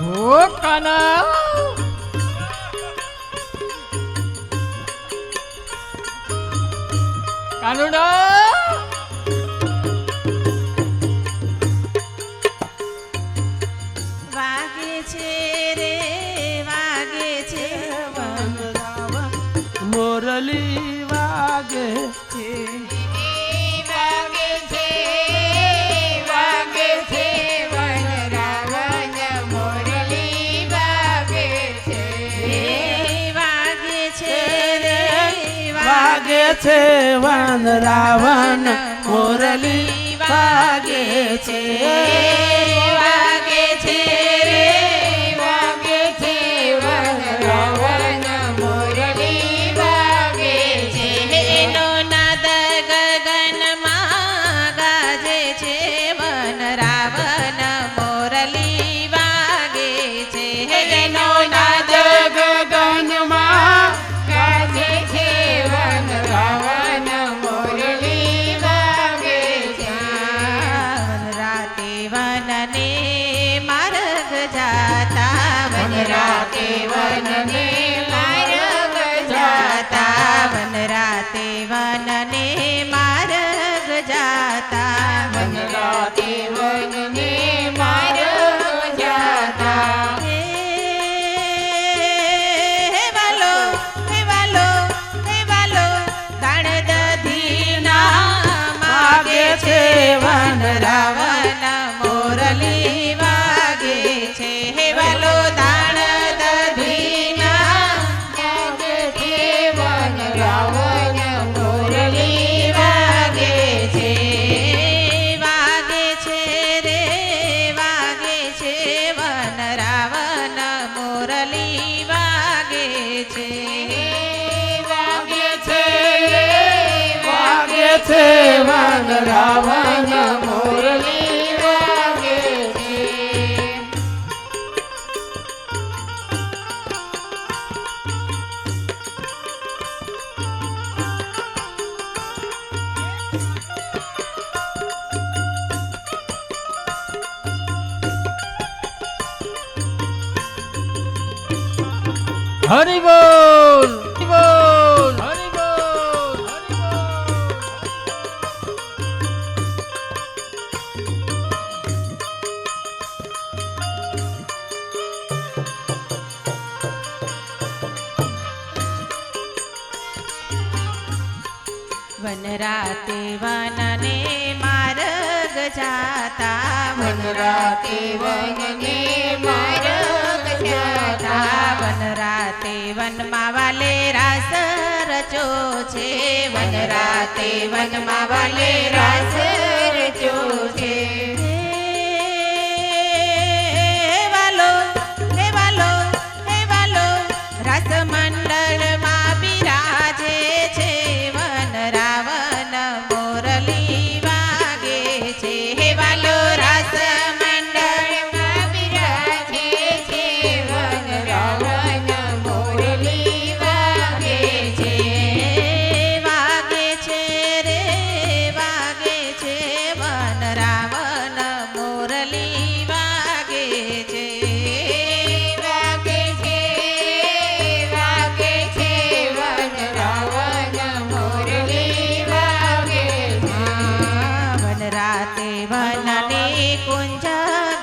ઓ કાના કાનુડા વાગે છે રે વાગે છે મોરલી વાગે છે વાગે છે વાગે છે વન રાવણ મોરલી વાગે છે વાગે છે રે વાગે છે વન રાવણ મોરલી વાગે છે વાગે છે રે વાગે છે વન રાવણ મોરલી વાગે છે એનો નાદ ગગનમાં ગાજે છે વન રાવણ મોરલી વાગે છે એનો નાદ ગગનમાં ગાજે છે વન રાવણ મોરલી વાગે છે વન રાતે વનને માર્ગ જાતા વન રાતે વનને માર્ગ જાતા વન રાતે વનને માર્ગ જાતા વન રાતે વનને માર્ગ જાતા હે વાલો હે વાલો હે વાલો દાણ દધીના માગે છે વન રાવણ મોરલી વાગે છે હે વાલો દાણ દધીના માગે છે વન રાવણ મોરલી વાગે છે વાગે છે રે વાગે છે વન રાવણ મોરલી વાગે છે વાગે છે વાગે છે વન રાવણ મોરલી વાગે છે હરિ બોલ હરિ બોલ હરિ બોલ હરિ બોલ વન રાતે વનને માર્ગ જાતા વન રાતે વનને માર્ગ જાતા વન રાતે વનમાં વાલે રાસ રચો છે વન રાતે વનમાં વાલે રાસ રચો છે હે વાલો હે વાલો હે વાલો રાસ મંડળમાં બિરાજે છે વન રાવણ મોરલી વાગે છે હે વાલો રાસ મંડળમાં બિરાજે છે વન રાવણ મોરલી વાગે છે વાગે છે રે વાગે છે વન રાવણ મોરલી વાગે છે વાગે છે વાગે છે વન રાવણ મોરલી વાગે છે વન રાતે વનની કુંજ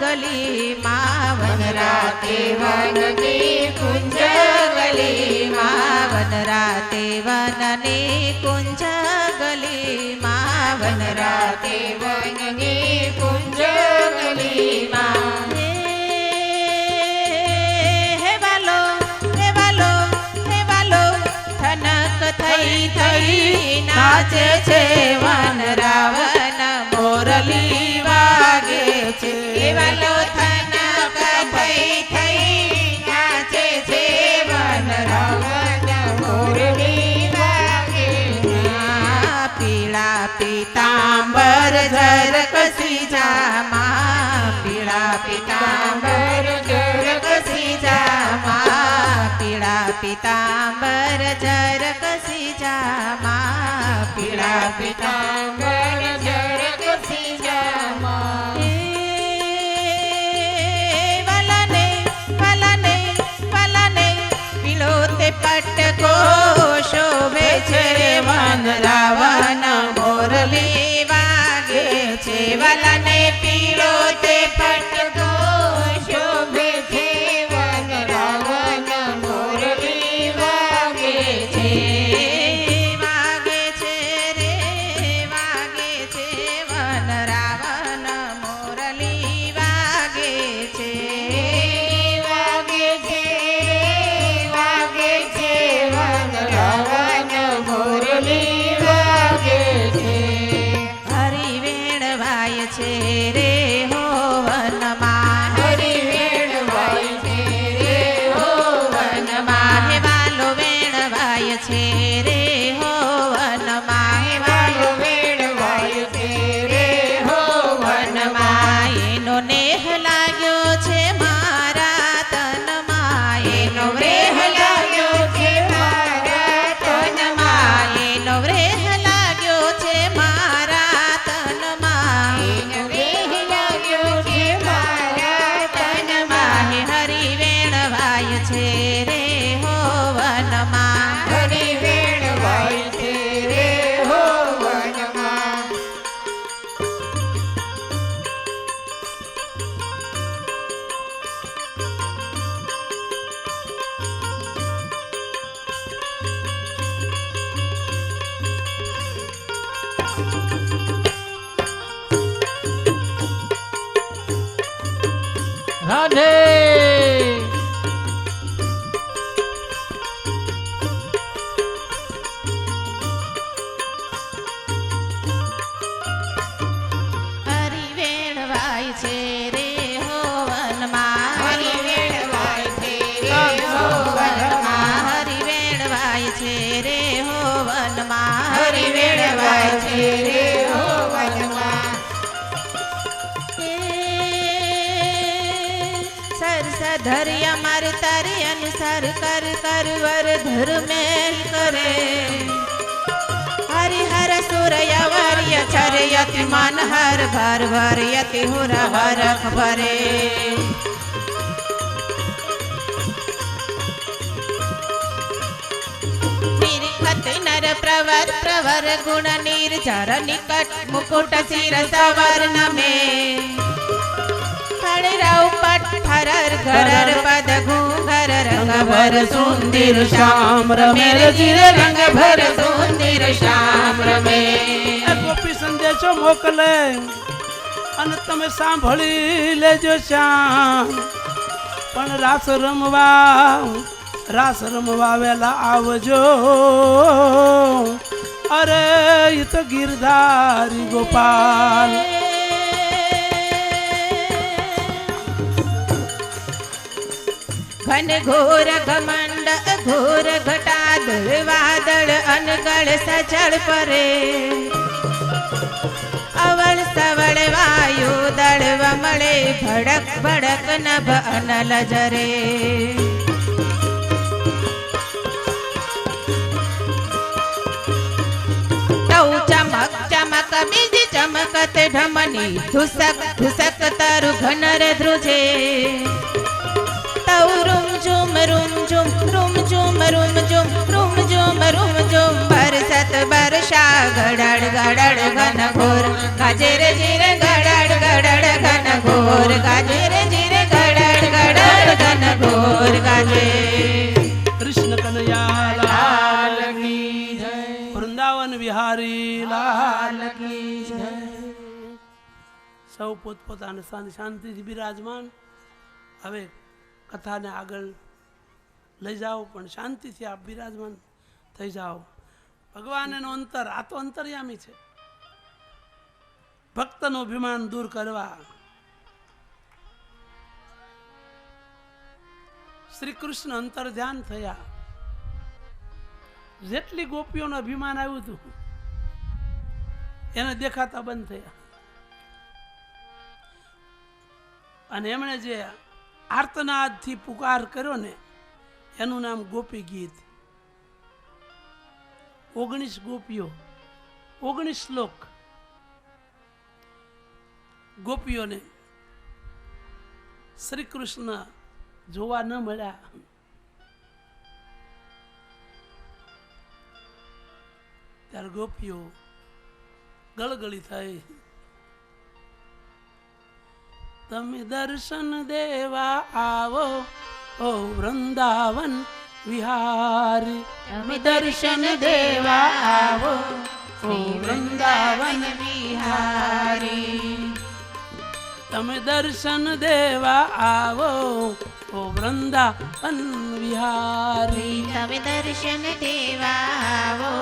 ગલીમાં વન રાતે વનની કુંજ ગલીમાં વન રાતે વનની કુંજ ગલીમાં વન રાતે વનની કુંજ ગલીમાં હે વાલો હે વાલો હે વાલો થનક થઈ થઈ નાચે છે વન રાવણ મોરલી વાગે છે હે વાલો થનક થઈ થઈ નાચે છે વન રાવણ મોરલી વાગે પીળા પીતાંબર ઝરકસી જામા પીળા પીતાંબર ઝરકસી જામા પીળા પીતાંબર ઝરકસી જામા પીળા પીતાંબર ઝરકસી જામા વાલાને રાધે હરિ વેણવાય છે રે હોવનમાં હરિ વેણવાય છે રે હોવનમાં હરિ વેણવાય છે રે હોવનમાં હરિ વેણવાય છે રે હોવનમાં સરસધર અમર તર અનુસર કર કરવર ધર્મે કરે હરિહર સુરય વર્ય ચરયતિ મન હર ભર ભરયતિ હુર હરખ ભરે નિરખત નર પ્રવર પ્રવર ગુણ નિર્જર નિકટ મુકુટ શિર સવર્ણ મે ખડરાવ પટ હરર ઘરર પદ ઘૂંઘર રંગ ભર સુંદર શ્યામ રમે જીર રંગ ભર સુંદર શ્યામ રમે એ ગોપી સંદેશો મોકલે અને તમે સાંભળી લેજો શ્યામ પણ રાસ રમવા વેલા આવજો અરે ઈ તો ગિરધારી ગોપાલ ઘન ઘોર ઘમંડ ઘોર ઘટાદળ વાદળ અનગળ સચળ પરે અવળ સવળ વાયુ દળ વમળે ભડક ભડક નભ અનલ જરે ચમક ચમક બીજ ચમકત ઢમની ધુસક ધુસક તરુ ઘનર ધ્રુજે રૂમ ઝુમ રૂમ ઝુમ રૂમ ઝુમ રૂમ ઝુમ રૂમ ઝુમ રૂમ ઝુમ બરસત બરસા ગડડ ગડડ ઘન ઘોર ગાજે રે જીરે ગડડ ગડડ ઘન ઘોર ગાજે રે જીરે ગડડ ગડડ ઘન ઘોર ગાજે કૃષ્ણ કનૈયા લાલ કી જય વૃંદાવન વિહારી લાલ કી જય સૌ પોતપોતાના સ્થાને શાંતિથી બિરાજમાન હવે કથાને આગળ લઈ જાઓ પણ શાંતિથી આપ બિરાજમાન થઈ જાઓ ભગવાન એનો અંતર આ તો અંતર્યામી છે ભક્તનું અભિમાન દૂર કરવા શ્રી કૃષ્ણ અંતર ધ્યાન થયા જેટલી ગોપીઓનું અભિમાન આવ્યું હતું એને દેખાતા બંધ થયા અને એમણે જે આર્તનાદથી પુકાર કર્યો ને એનું નામ ગોપી ગીત 19 ગોપીઓ 19 શ્લોક ગોપીઓને શ્રી કૃષ્ણ જોવા ન મળ્યા ત્યારે ગોપીઓ ગળગળી થઈ તમે દર્શન દેવા આવો ઓ વૃંદાવન વિહારી તમે દર્શન દેવા આવો ઓ વૃંદાવન વિહારી તમે દર્શન દેવા આવો ઓ વૃંદાવન વિહારી તમે દર્શન દેવા આવો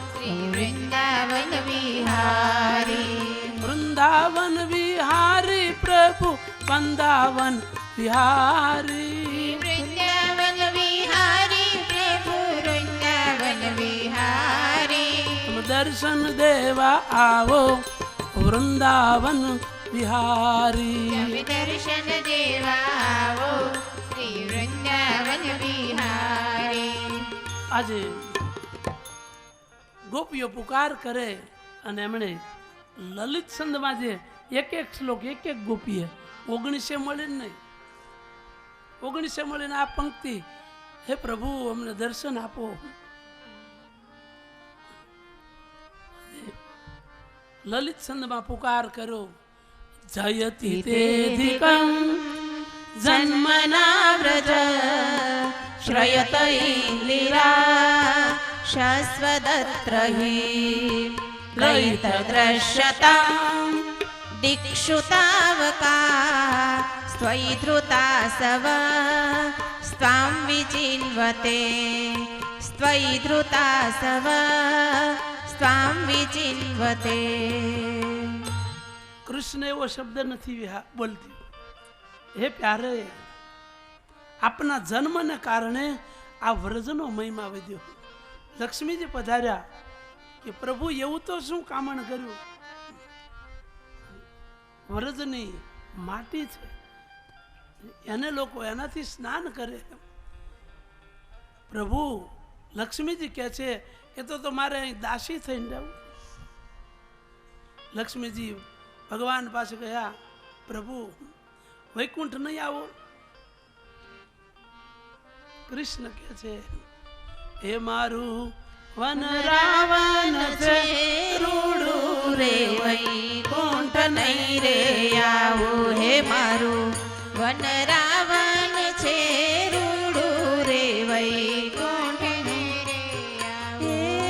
શ્રી વૃંદાવન વિહારી વૃંદાવન વિહારી પ્રભુ વૃંદાવન વિહારી વૃંદાવન વિહારી પ્રભુ વૃંદાવન વિહારી તમે દર્શન દેવા આવો વૃંદાવન વિહારી તમે દર્શન દેવા આવો શ્રી વૃંદાવન વિહારી આજે ગોપીઓ પુકાર કરે અને એમણે લલિત છંદમાં જે એક એક શ્લોક એક એક ગોપીએ 19 મળે નહીં 19 મળીને આ પંક્તિ હે પ્રભુ અમને દર્શન આપો લલિત છંદમાં પુકાર કર્યો જયતિ તેધિકં જન્મના વ્રજ શ્રયતૈ લીલા શાશ્વતત્રહિ લયિત દ્રશ્યતા દિક્ષુ તાવકા त्वयि धृतासव स्वां विचिन्वते त्वयि धृतासव स्वां विचिन्वते। કૃષ્ણ એવો શબ્દ નથી બોલતી. હે પ્યારે, આપના જન્મને કારણે આ વ્રજનો મહિમા વધ્યો. લક્ષ્મીજી પધાર્યા કે પ્રભુ એવું તો શું કામણ કર્યું? વ્રજની માટી છે, એને લોકો એનાથી સ્નાન કરે. પ્રભુ લક્ષ્મીજી કહે છે કે તો મારે અહીં દાસી થઈને જવું. લક્ષ્મીજી ભગવાન પાસે ગયા, પ્રભુ વૈકુંઠ નહીં આવો? કૃષ્ણ કહે છે, હે મારું વન રાવણ છે રૂડું રે, વૈકુંઠ નહીં રે આવું. હે મારું વન રાવણ છે રૂડું રે, વૈકુંઠ નહીં રે આવું.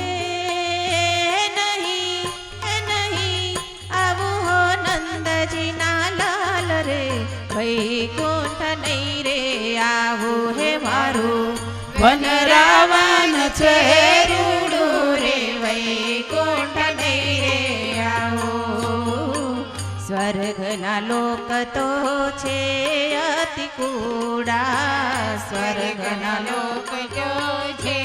નહીં આવું હો નંદજીના લાલ રે, વૈકુંઠ નહીં રે આવું. હે મારું વન રાવણ છે રૂડું રે, વૈકુંઠ નહીં રે આવું. સ્વર્ગના લોક તો છે અતિ કુડા, સ્વર્ગના લોક તો છે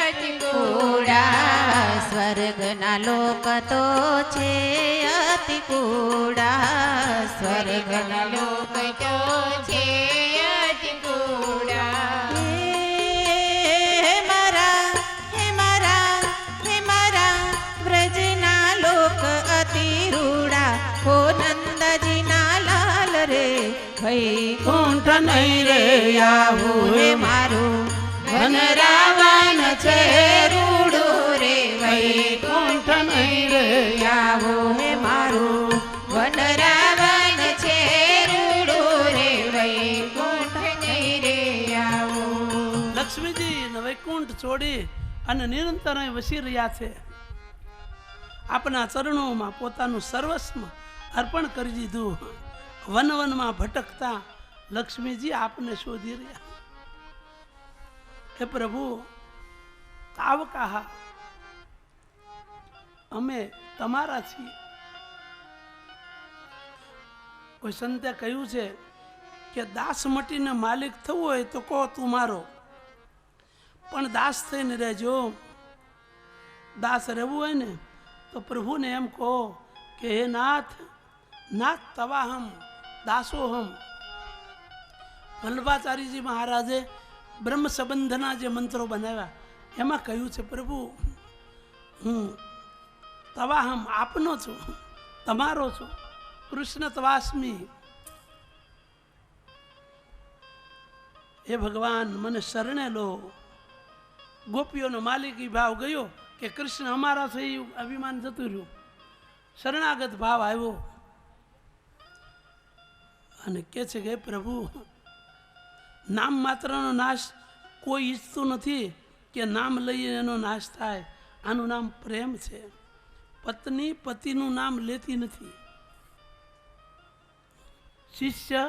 અતિ કુડા, સ્વર્ગના લોક તો છે અતિ કુડા, સ્વર્ગના લોક તો છે અતિ કુડા. હે મારા વ્રજના લોક અતિ રૂડા, હો નંદજીના લાલ રે, વૈકુંઠ નહીં રે આવું. હે મારું વન રાવણ છે રૂડું રે, વૈકુંઠ નહીં રે આવું. હે મારું વન રાવણ છે રૂડું રે, વૈકુંઠ નહીં રે આવું. લક્ષ્મીજી વૈકુંઠ છોડી અને નિરંતર અહીં વસી રહ્યા છે. આપના ચરણોમાં પોતાનું સર્વસ્વ અર્પણ કરી દીધું. વન વનમાં ભટકતા લક્ષ્મીજી આપને શોધી રહ્યા. હે પ્રભુ, તાવ કહા, અમે તમારા છીએ. કોઈ સંતે કહ્યું છે કે દાસ મટીને માલિક થવું હોય તો કહો તું મારો, પણ દાસ થઈને રહેજો. દાસ રહેવું હોય ને તો પ્રભુને એમ કહો કે હે નાથ, નાથ તવાહમ દાસોહમ. વલ્લભાચાર્યજી મહારાજે બ્રહ્મ સંબંધના જે મંત્રો બનાવ્યા એમાં કહ્યું છે, પ્રભુ હું તવાહમ આપનો છું, તમારો છું. કૃષ્ણ તવાસ્મી. હે ભગવાન, મને શરણે લો. ગોપીઓનો માલિકી ભાવ ગયો કે કૃષ્ણ અમારા છે, અભિમાન જતું રહ્યું. શરણાગત ભાવ આવ્યો અને કે છે કે પ્રભુ, નામ માત્રનો નાશ કોઈ ઈચ્છતું નથી કે નામ લઈએ એનો નાશ થાય. આનું નામ પ્રેમ છે. પત્ની પતિનું નામ લેતી નથી. શિષ્ય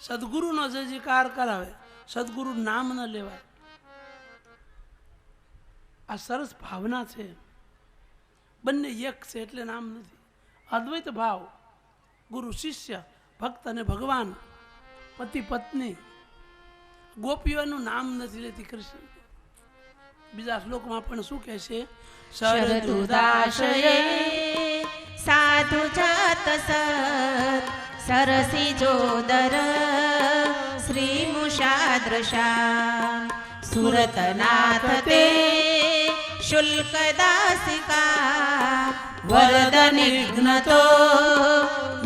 સદગુરુનો જયકાર કરાવે, સદગુરુ નામ ન લેવાય. આ સરસ ભાવના છે. બંને એક છે એટલે નામ નથી. અદ્વૈત ભાવ, ગુરુ શિષ્ય, ભક્ત અને ભગવાન, પતિ પત્ની. ગોપીઓનું નામ નથી લેતી કૃષ્ણ. બીજા શ્લોકમાં પણ શું કહે છે? શરદુદાશયે સાધુ જાત સત સરસી જોદર શ્રી મુષાદ્રશા સુરતનાથ તે શુલ્ક દાસિકા વરદ નિઘ્નતો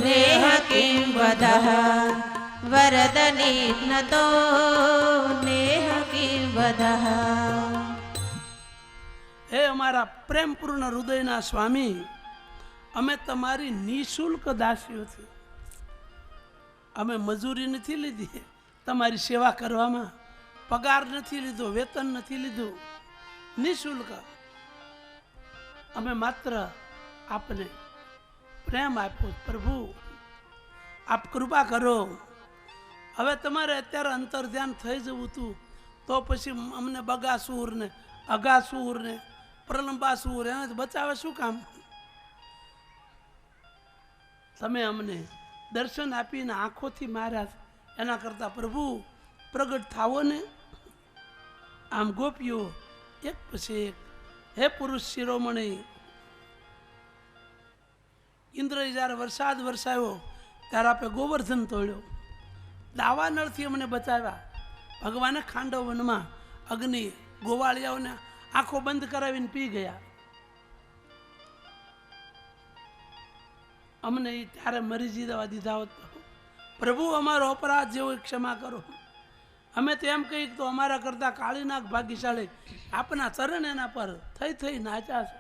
નેહ કિં વદઃ વરદ નિઘ્નતો નેહ કિં વદઃ. હે અમારા પ્રેમપૂર્ણ હૃદયના સ્વામી, અમે તમારી નિઃશુલ્ક દાસીઓ છીએ. અમે મજૂરી નથી લીધી તમારી સેવા કરવામાં, પગાર નથી લીધો, વેતન નથી લીધું, નિઃશુલ્ક. અમે માત્ર આપને પ્રેમ આપ્યો. પ્રભુ આપ કૃપા કરો, હવે તમારે અત્યારે અંતર ધ્યાન થઈ જવું હતું તો પછી અમને બગાસુર ને અગાસુર ને પ્રલંબાસુર એનાથી બચાવે શું કામ? તમે અમને દર્શન આપીને આંખોથી માર્યા એના કરતાં પ્રભુ પ્રગટ થાવો ને. આમ ગોપીઓ એક પછી એક, હે પુરુષ શિરોમણી, ઇન્દ્રએ જ્યારે વરસાદ વરસાવ્યો ત્યારે આપણે ગોવર્ધન તોડ્યો, દાવા નળથી અમને બચાવ્યા. ભગવાને ખાંડવ વનમાં અગ્નિ ગોવાળિયાઓને આંખો બંધ કરાવીને પી ગયા. અમને ત્યારે મરી જવા દીધા હોત. પ્રભુ અમારો અપરાધ જેવો ક્ષમા કરો. અમે તો એમ કહી તો અમારા કરતા કાળીનાગ ભાગ્યશાળી આપના ચરણ એના પર થઈ નાચ્યા છે.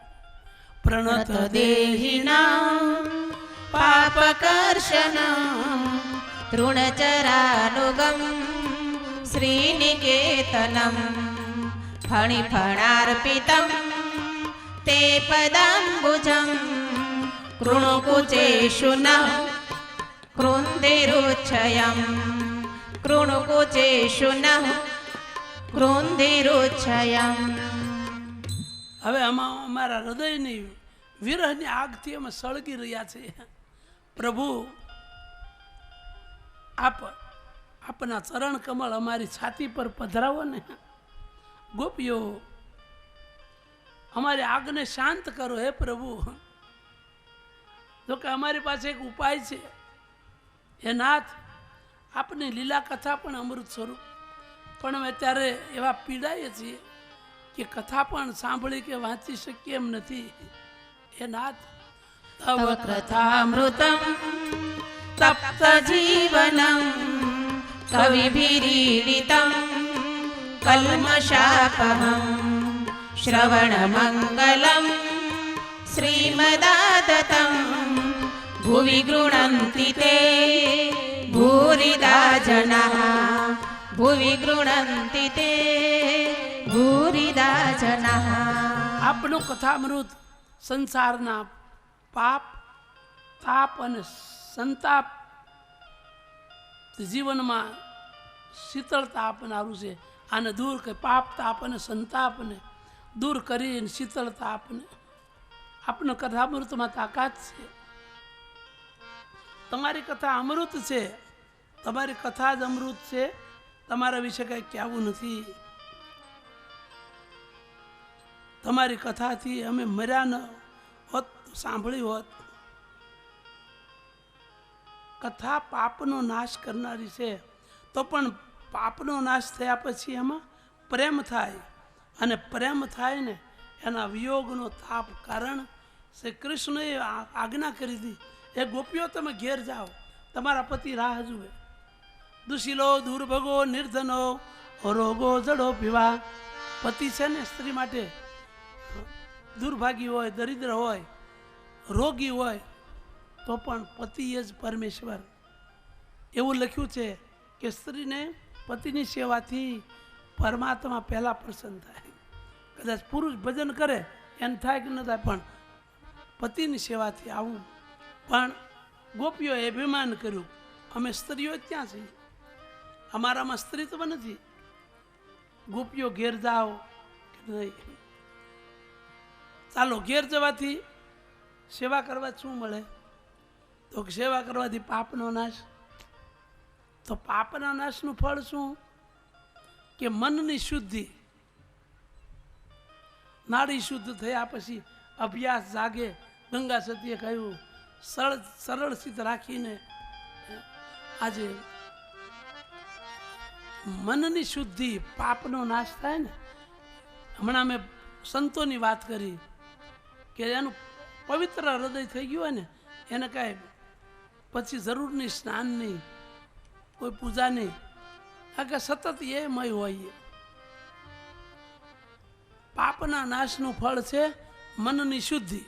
પ્રણત દેહિનાં પાપકર્ષણં તૃણચરાનુગમ શ્રીનિકેતનમ ફણિફણાર્પિતમ તે પદાંબુજં કૃણુકુચેષુ નઃ કૃંધિરુચ્છયં કૃણુકુચેષુ નઃ કૃંધિરુચ્છયં. હવે અમારા હૃદયની વિરહની આગથી અમે સળગી રહ્યા છીએ. પ્રભુ આપના ચરણ કમળ અમારી છાતી પર પધરાવો ને. ગોપીઓ અમારી આગને શાંત કરો હે પ્રભુ. જો કે અમારી પાસે એક ઉપાય છે. હે નાથ, આપની લીલા કથા પણ અમૃત સ્વરૂપ, પણ અમે અત્યારે એવા પીડાઈએ છીએ કે કથા પણ સાંભળી કે વાંચી શકીએ એમ નથી. હે નાથ, તવ કથામૃતમ તપ્ત જીવનમ કવિભીરીડિતમ કલ્મષાપહમ શ્રવણમંગલમ શ્રીમદાદતમ ભુવિ ગૃણન્તિ તે ભૂરિદા જનાઃ ભુવિ ગૃણન્તિ તે ભૂરિદા જનાઃ. આપનું કથામૃત સંસારના પાપ, તાપ અને સંતાપ જીવનમાં શીતળતા આપનારું છે. આને દૂર કરી પાપ, તાપ અને સંતાપને દૂર કરીને શીતળતા આપને આપનો કથામૃતમાં તાકાત છે. તમારી કથા અમૃત છે. તમારી કથા જ અમૃત છે. તમારા વિશે કંઈ કહેવું નથી. તમારી કથાથી અમે મર્યા ન હોત, સાંભળી હોત. કથા પાપનો નાશ કરનારી છે. તો પણ પાપનો નાશ થયા પછી એમાં પ્રેમ થાય, અને પ્રેમ થાય ને એના વિયોગનો તાપ કારણ શ્રી કૃષ્ણએ આજ્ઞા કરી હતી, એ ગોપીઓ તમે ઘેર જાઓ, તમારા પતિ રાહ જુએ. દુશીલો દુર્ભગો નિર્ધનો રોગો જડો પીવા. પતિ છે ને સ્ત્રી માટે દુર્ભાગી હોય, દરિદ્ર હોય, રોગી હોય, તો પણ પતિ જ પરમેશ્વર. એવું લખ્યું છે કે સ્ત્રીને પતિની સેવાથી પરમાત્મા પહેલા પ્રસન્ન થાય. કદાચ પુરુષ ભજન કરે એને થાય કે ન થાય, પણ પતિની સેવાથી આવું. પણ ગોપીઓએ અભિમાન કર્યું, અમે સ્ત્રીઓ જ ક્યાં છીએ, અમારામાં સ્ત્રીત્વ નથી. ગોપીઓ ઘેર જાઓ કે નહીં? ચાલો, ઘેર જવાથી સેવા કરવા શું મળે? તો સેવા કરવાથી પાપનો નાશ. તો પાપના નાશનું ફળ શું? કે મનની શુદ્ધિ. નાડી શુદ્ધ થયા પછી અભ્યાસ જાગે. ગંગા સતીએ કહ્યું, સરળ ચિત્ત રાખીને આજે મનની શુદ્ધિ, પાપનો નાશ થાય ને. હમણાં મેં સંતોની વાત કરી કે એનું પવિત્ર હૃદય થઈ ગયું હોય ને, એને કાંઈ પછી જરૂર નહીં સ્નાનની, કોઈ પૂજા નહીં. કારણ કે સતત એમય હોય. પાપના નાશનું ફળ છે મનની શુદ્ધિ.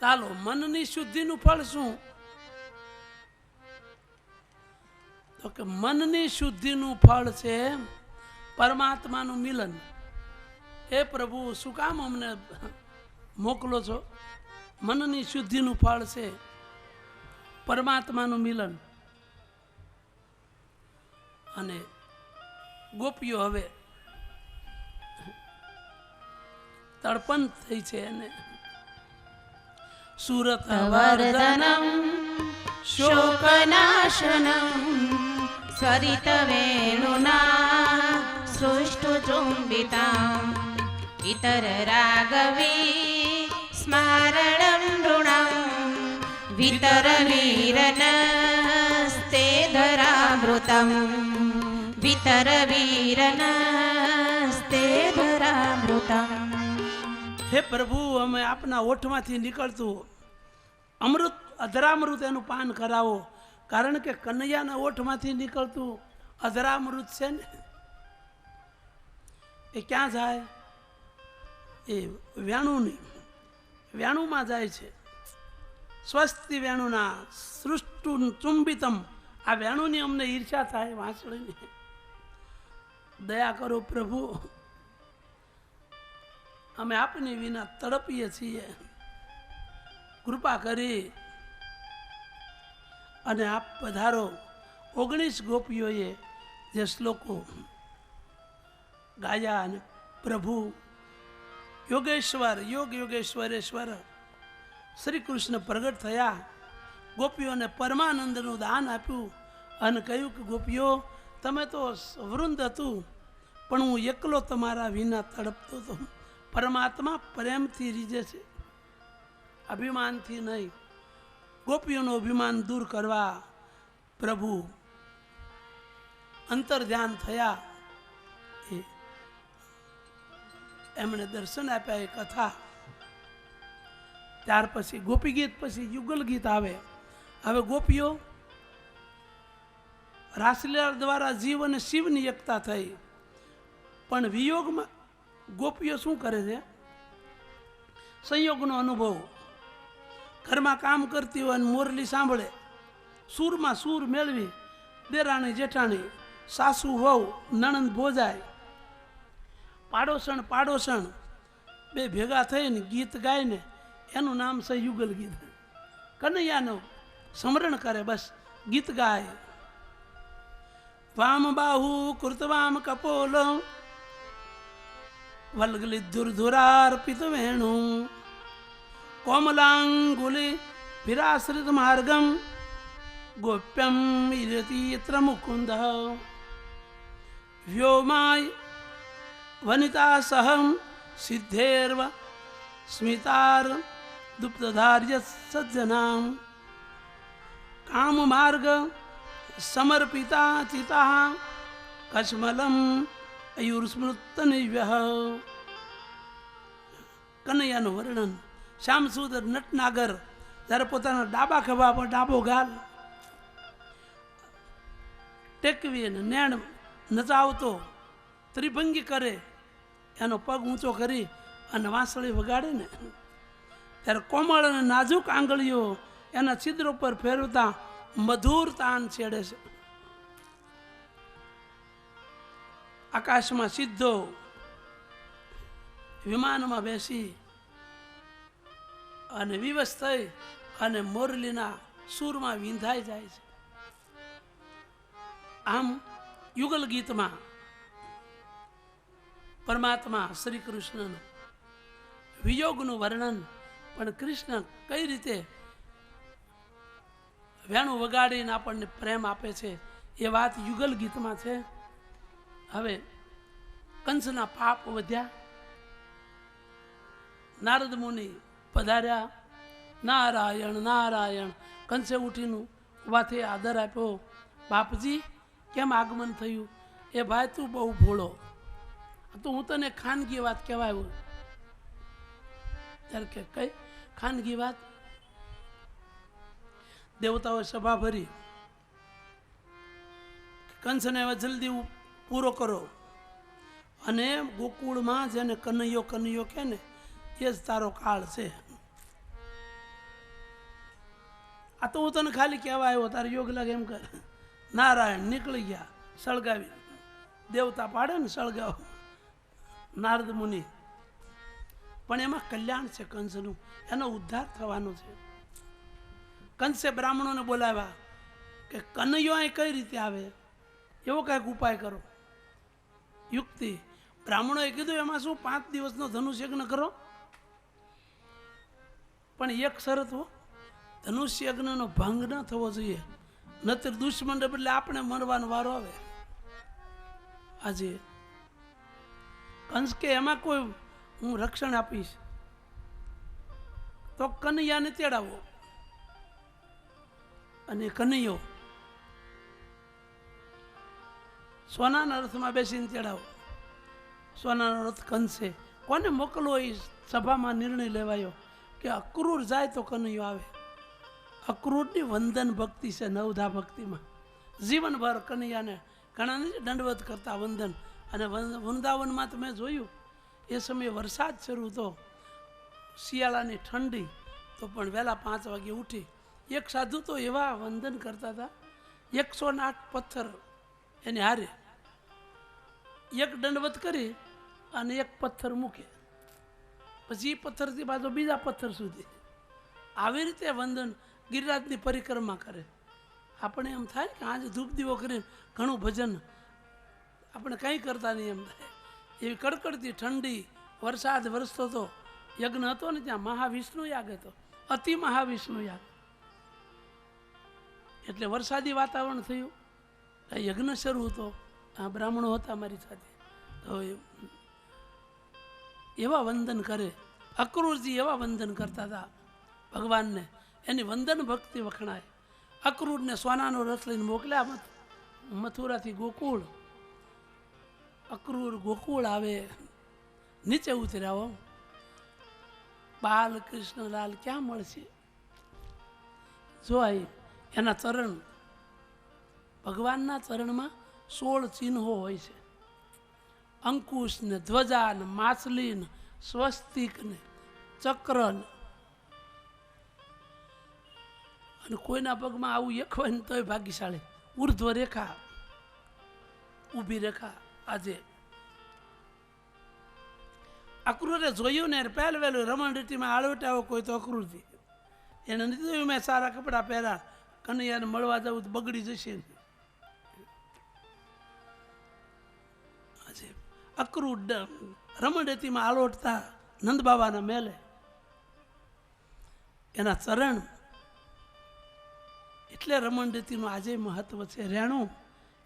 ચાલો, મનની શુદ્ધિનું ફળ શું? તો કે મનની શુદ્ધિનું ફળ છે પરમાત્માનું મિલન. હે પ્રભુ, શું કામ અમને મોકલો છો? મનની શુદ્ધિનું ફળ છે પરમાત્માનું મિલન. અને ગોપીઓ હવે તડપણ થઈ છે. અને સુરત વર્ધનમ શોકનાશનમ સ્વરિત વેણુના સૃષ્ટુ ચુંબિતામ ઇતર રાગવી સ્મારણમ નૃણામ વિતર વીરનસ્તે ધરામૃતમ વિતર વીરનસ્તે ધરામૃતમ. હે પ્રભુ, અમે આપના ઓઠમાંથી નીકળતું અમૃત અધરામૃત એનું પાન કરાવો. કારણ કે કનૈયાના ઓઠમાંથી નીકળતું અધરામૃત છે ને, એ ક્યાં જાય? એ વેણુમાં જાય છે. સ્વસ્તિ વેણુના સૃષ્ટુ ચુંબિતમ. આ વેણુની અમને ઈર્ષા થાય વાંસળીની. દયા કરો પ્રભુ, અમે આપની વિના તડપીએ છીએ. કૃપા કરી અને આપ પધારો. 19 ગોપીઓએ જે શ્લોકો ગાયા અને પ્રભુ યોગેશ્વર યોગેશ્વરેશ્વર શ્રી કૃષ્ણ પ્રગટ થયા. ગોપીઓને પરમાનંદનું દાન આપ્યું અને કહ્યું કે ગોપીઓ, તમે તો વૃંદ હતું, પણ હું એકલો તમારા વિના તડપતો હતો. પરમાત્મા પ્રેમથી રીઝે છે, અભિમાનથી નહીં. ગોપીઓનું અભિમાન દૂર કરવા પ્રભુ અંતર ધ્યાન થયા. એમણે દર્શન આપ્યા, એ કથા. ત્યાર પછી ગોપી ગીત, પછી યુગલ ગીત આવે. હવે ગોપીઓ રાસલીલા દ્વારા જીવ અને શિવની એકતા થઈ, પણ વિયોગમાં ગોપીઓ શું કરે છે? સંયોગનો અનુભવ. ઘરમાં કામ કરતી હોય અને મોરલી સાંભળે, સૂરમાં સૂર મેળવી, દેરાણી જેઠાણી, સાસુ વહુ, નણંદ ભોજાય, પાડોશણ બે ભેગા થઈને ગીત ગાયને એનું નામ છે યુગલ ગીત. કનૈયાનું સ્મરણ કરે, બસ ગીત ગાય. વામ બાહુ કૃતવામ કપોલ વલ્ગલિત ધુરધુરાર્પિત વેણુ કોમલાંગુલી વિરાશ્રિત માર્ગમ ગોપ્યમ ઇરતીત્ર મુકુંદ વ્યોમાય વનિતા સહમ સિદ્ધેર્વ સ્મિતાર દુપ્તધાર્ય સજ્જનામ કામ માર્ગ સમર્પિતા ચિતા કશ્મલમ અયુર્સ્મૃત નિવ્ય. કનૈયાનું વર્ણન. શ્યામસુંદર નટનાગર જ્યારે પોતાના ડાબા ખભા પર ડાબો ગાલ ટેકવી અને નેણ નચાવતો ત્રિભંગી કરે, એનો પગ ઊંચો કરી અને વાંસળી વગાડે ને, ત્યારે કોમળ અને નાજુક આંગળીઓ એના છિદ્રો પર ફેરવતા મધુર તાન છેડે છે. આકાશમાં સીધો વિમાનમાં બેસી અને વિવશ થઈ અને મોરલીના સૂરમાં વિંધાઈ જાય છે. આમ યુગલ ગીતમાં પરમાત્મા શ્રી કૃષ્ણનું વિયોગનું વર્ણન, પણ કૃષ્ણ કઈ રીતે વેણું વગાડીને આપણને પ્રેમ આપે છે એ વાત યુગલ ગીતમાં છે. હવે કંસના પાપ વધ્યા, નારદ મુનિ પધાર્યા. નારાયણ નારાયણ. કંસે ઉઠીને ઉભાથી આદર આપ્યો. બાપજી, કેમ આગમન થયું? એ ભાઈ, તું બહુ ભોળો, તો હું તને ખાનગી વાત કહેવાય. ત્યારે કે કઈ ખાનગી વાત? દેવતાઓએ સભા ભરી, કંસને હવે જલ્દી પૂરો કરો, અને ગોકુળમાં જેને કનૈયો કનૈયો કે ને, એ જ તારો કાળ છે. આ તો હું તને ખાલી કહેવા આવ્યો, તારે યોગ લાગે એમ કર. નારાયણ નીકળી ગયા સળગાવી. દેવતા પાડે ને સળગાવ, નારદ મુનિ. પણ એમાં કલ્યાણ છે કંસનું, એનો ઉદ્ધાર થવાનો છે. કંસે બ્રાહ્મણોને બોલાવ્યા કે કનૈયો અહીં કઈ રીતે આવે? એવો કાંઈક ઉપાય કરો. યુક્તિ બ્રાહ્મણોએ કીધું એમાં શું 5 દિવસનો ધનુષ્ય યજ્ઞ કરો, પણ એક શરત હો, ધનુષ્ય યજ્ઞનો ભંગ ન થવો જોઈએ, નતર દુશ્મનને બદલે આપણે મરવાનો વારો આવે. આજે કંસ કે એમાં કોઈ હું રક્ષણ આપીશ તો કનૈયાને તેડાવો, અને કનૈયો સોનાના રથમાં બેસીને તેડાવો. સોનાનો રથ કંસે કોને મોકલવો એ સભામાં નિર્ણય લેવાયો કે અક્રૂર જાય તો કનૈયો આવે. અક્રૂરની વંદન ભક્તિ છે નવધા ભક્તિમાં, જીવનભર કનૈયાને ઘણાને દંડવત કરતા વંદન. અને વૃંદાવનમાં તમે જોયું એ સમયે વરસાદ શરૂ હતો, શિયાળાની ઠંડી, તો પણ વહેલા 5 વાગે ઉઠી એક સાધુ તો એવા વંદન કરતા હતા, 108 પથ્થર એને હારે એક દંડવત કરી અને એક પથ્થર મૂકે, પછી એ પથ્થરથી પાછો બીજા પથ્થર સુધી, આવી રીતે વંદન ગિરિરાજની પરિક્રમા કરે. આપણે એમ થાય કે આજે ધૂપ દીવો કરીને ઘણું ભજન, આપણે કંઈ કરતા નહીં એમ થાય. એવી કડકડતી ઠંડી, વરસાદ વરસતો હતો, યજ્ઞ હતો ને ત્યાં મહાવિષ્ણુ યાગ હતો, અતિ મહાવિષ્ણુ યાગ, એટલે વરસાદી વાતાવરણ થયું. યજ્ઞ શરૂ હતો, આ બ્રાહ્મણો હતા મારી સાથે, તો એવા વંદન કરે. અક્રૂરજી એવા વંદન કરતા હતા ભગવાનને, એની વંદન ભક્તિ વખણાય. અક્રૂરને સોનાનો રથ લઈને મોકલ્યા મથુરાથી ગોકુળ. અક્રૂર ગોકુળ આવે, નીચે ઉતર્યા. બાલ કૃષ્ણલાલ ક્યાં મળશે? જો એના ચરણ, ભગવાનના ચરણમાં 16 ચિહ્નો હોય છે, અંકુશ ને ધ્વજા ને માછલી ને સ્વસ્તિક ને ચક્ર ને, અને કોઈના પગમાં આવું એક હોય ને તોય ભાગ્યશાળી. ઉર્ધ્વ રેખા, ઊભી રેખા. આજે અક્રૂરે જોયું ને પહેલું રમણ રીતિમાં આળવટ આવો કોઈ તો અક્રૂરથી એને નથી જોયું મેં સારા કપડાં પહેરા, કનૈયાને મળવા જવું તો બગડી જશે. આજે અક્રૂર રમણ રીતિમાં આળવટતા નંદ બાબાના મેલે, એના ચરણ, એટલે રમણ રીતિનું આજે મહત્વ છે. રેણું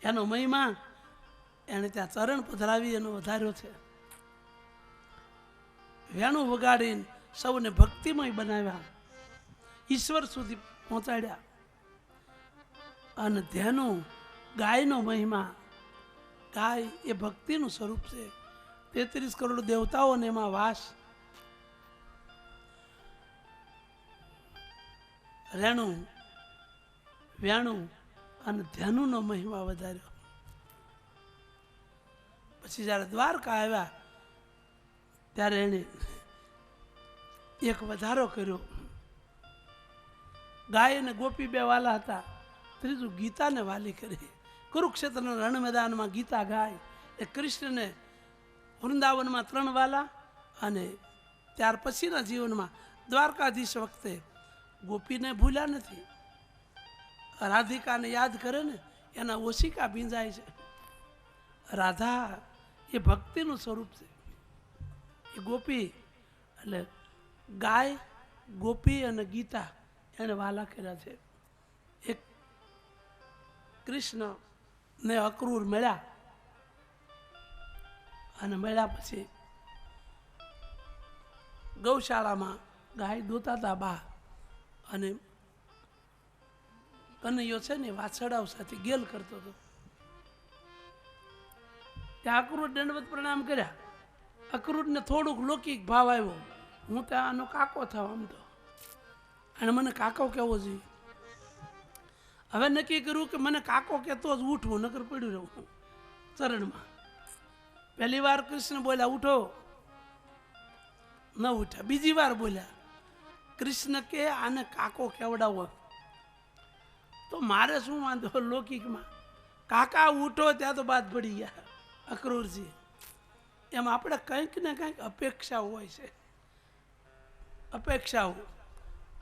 એનો મહિમા, એને ત્યાં ચરણ પધરાવી એનો વધાર્યો છે. વેણું વગાડીને સૌને ભક્તિમય બનાવ્યા, ઈશ્વર સુધી પહોંચાડ્યા. અને ધ્યાનું ગાયનો મહિમા, ગાય એ ભક્તિનું સ્વરૂપ છે. 33 કરોડ દેવતાઓને એમાં વાસ. રેણું, વેણું અને ધ્યાનુનો મહિમા વધાર્યો. પછી જ્યારે દ્વારકા આવ્યા ત્યારે એને એક વધારો કર્યો. ગાય અને ગોપી 2 વાલા હતા, ત્રીજું ગીતાને વાલી કરી. કુરુક્ષેત્રના રણ મેદાનમાં ગીતા ગાય. એ કૃષ્ણને વૃંદાવનમાં 3 વાલા, અને ત્યાર પછીના જીવનમાં દ્વારકાધીશ વખતે ગોપીને ભૂલ્યા નથી. રાધિકાને યાદ કરે ને એના ઓશિકા ભીંજાય છે. રાધા એ ભક્તિનું સ્વરૂપ છે. એ ગોપી એટલે ગાય, ગોપી અને ગીતા એને વાલા કર્યા છે. એક કૃષ્ણ ને અક્રૂર મળ્યા, અને મળ્યા પછી ગૌશાળામાં ગાય દોતા હતા બા, અને કનૈયો છે ને વાછડાઓ સાથે ગેલ કરતો હતો. ત્યાં અક્રૂર દંડવત પ્રણામ કર્યા. અક્રૂરને થોડુંક લૌકિક ભાવ આવ્યો, હું ત્યાં આનો કાકો થાવ આમ તો, અને મને કાકો કહેવો જોઈએ. હવે નક્કી કર્યું કે મને કાકો કહેતો જ ઉઠવું, નકર પડ્યું રહું ચરણમાં. પહેલી વાર કૃષ્ણ બોલ્યા ઉઠો, ન ઉઠ્યા. બીજી વાર બોલ્યા, કૃષ્ણ કે આને કાકો કેવડાવો, તો મારે શું વાંધો લૌકિકમાં, કાકા ઉઠો ત્યાં તો બાદ પડી ગયા અક્રૂરજી. એમ આપણે કંઈક ને કંઈક અપેક્ષાઓ હોય છે, અપેક્ષાઓ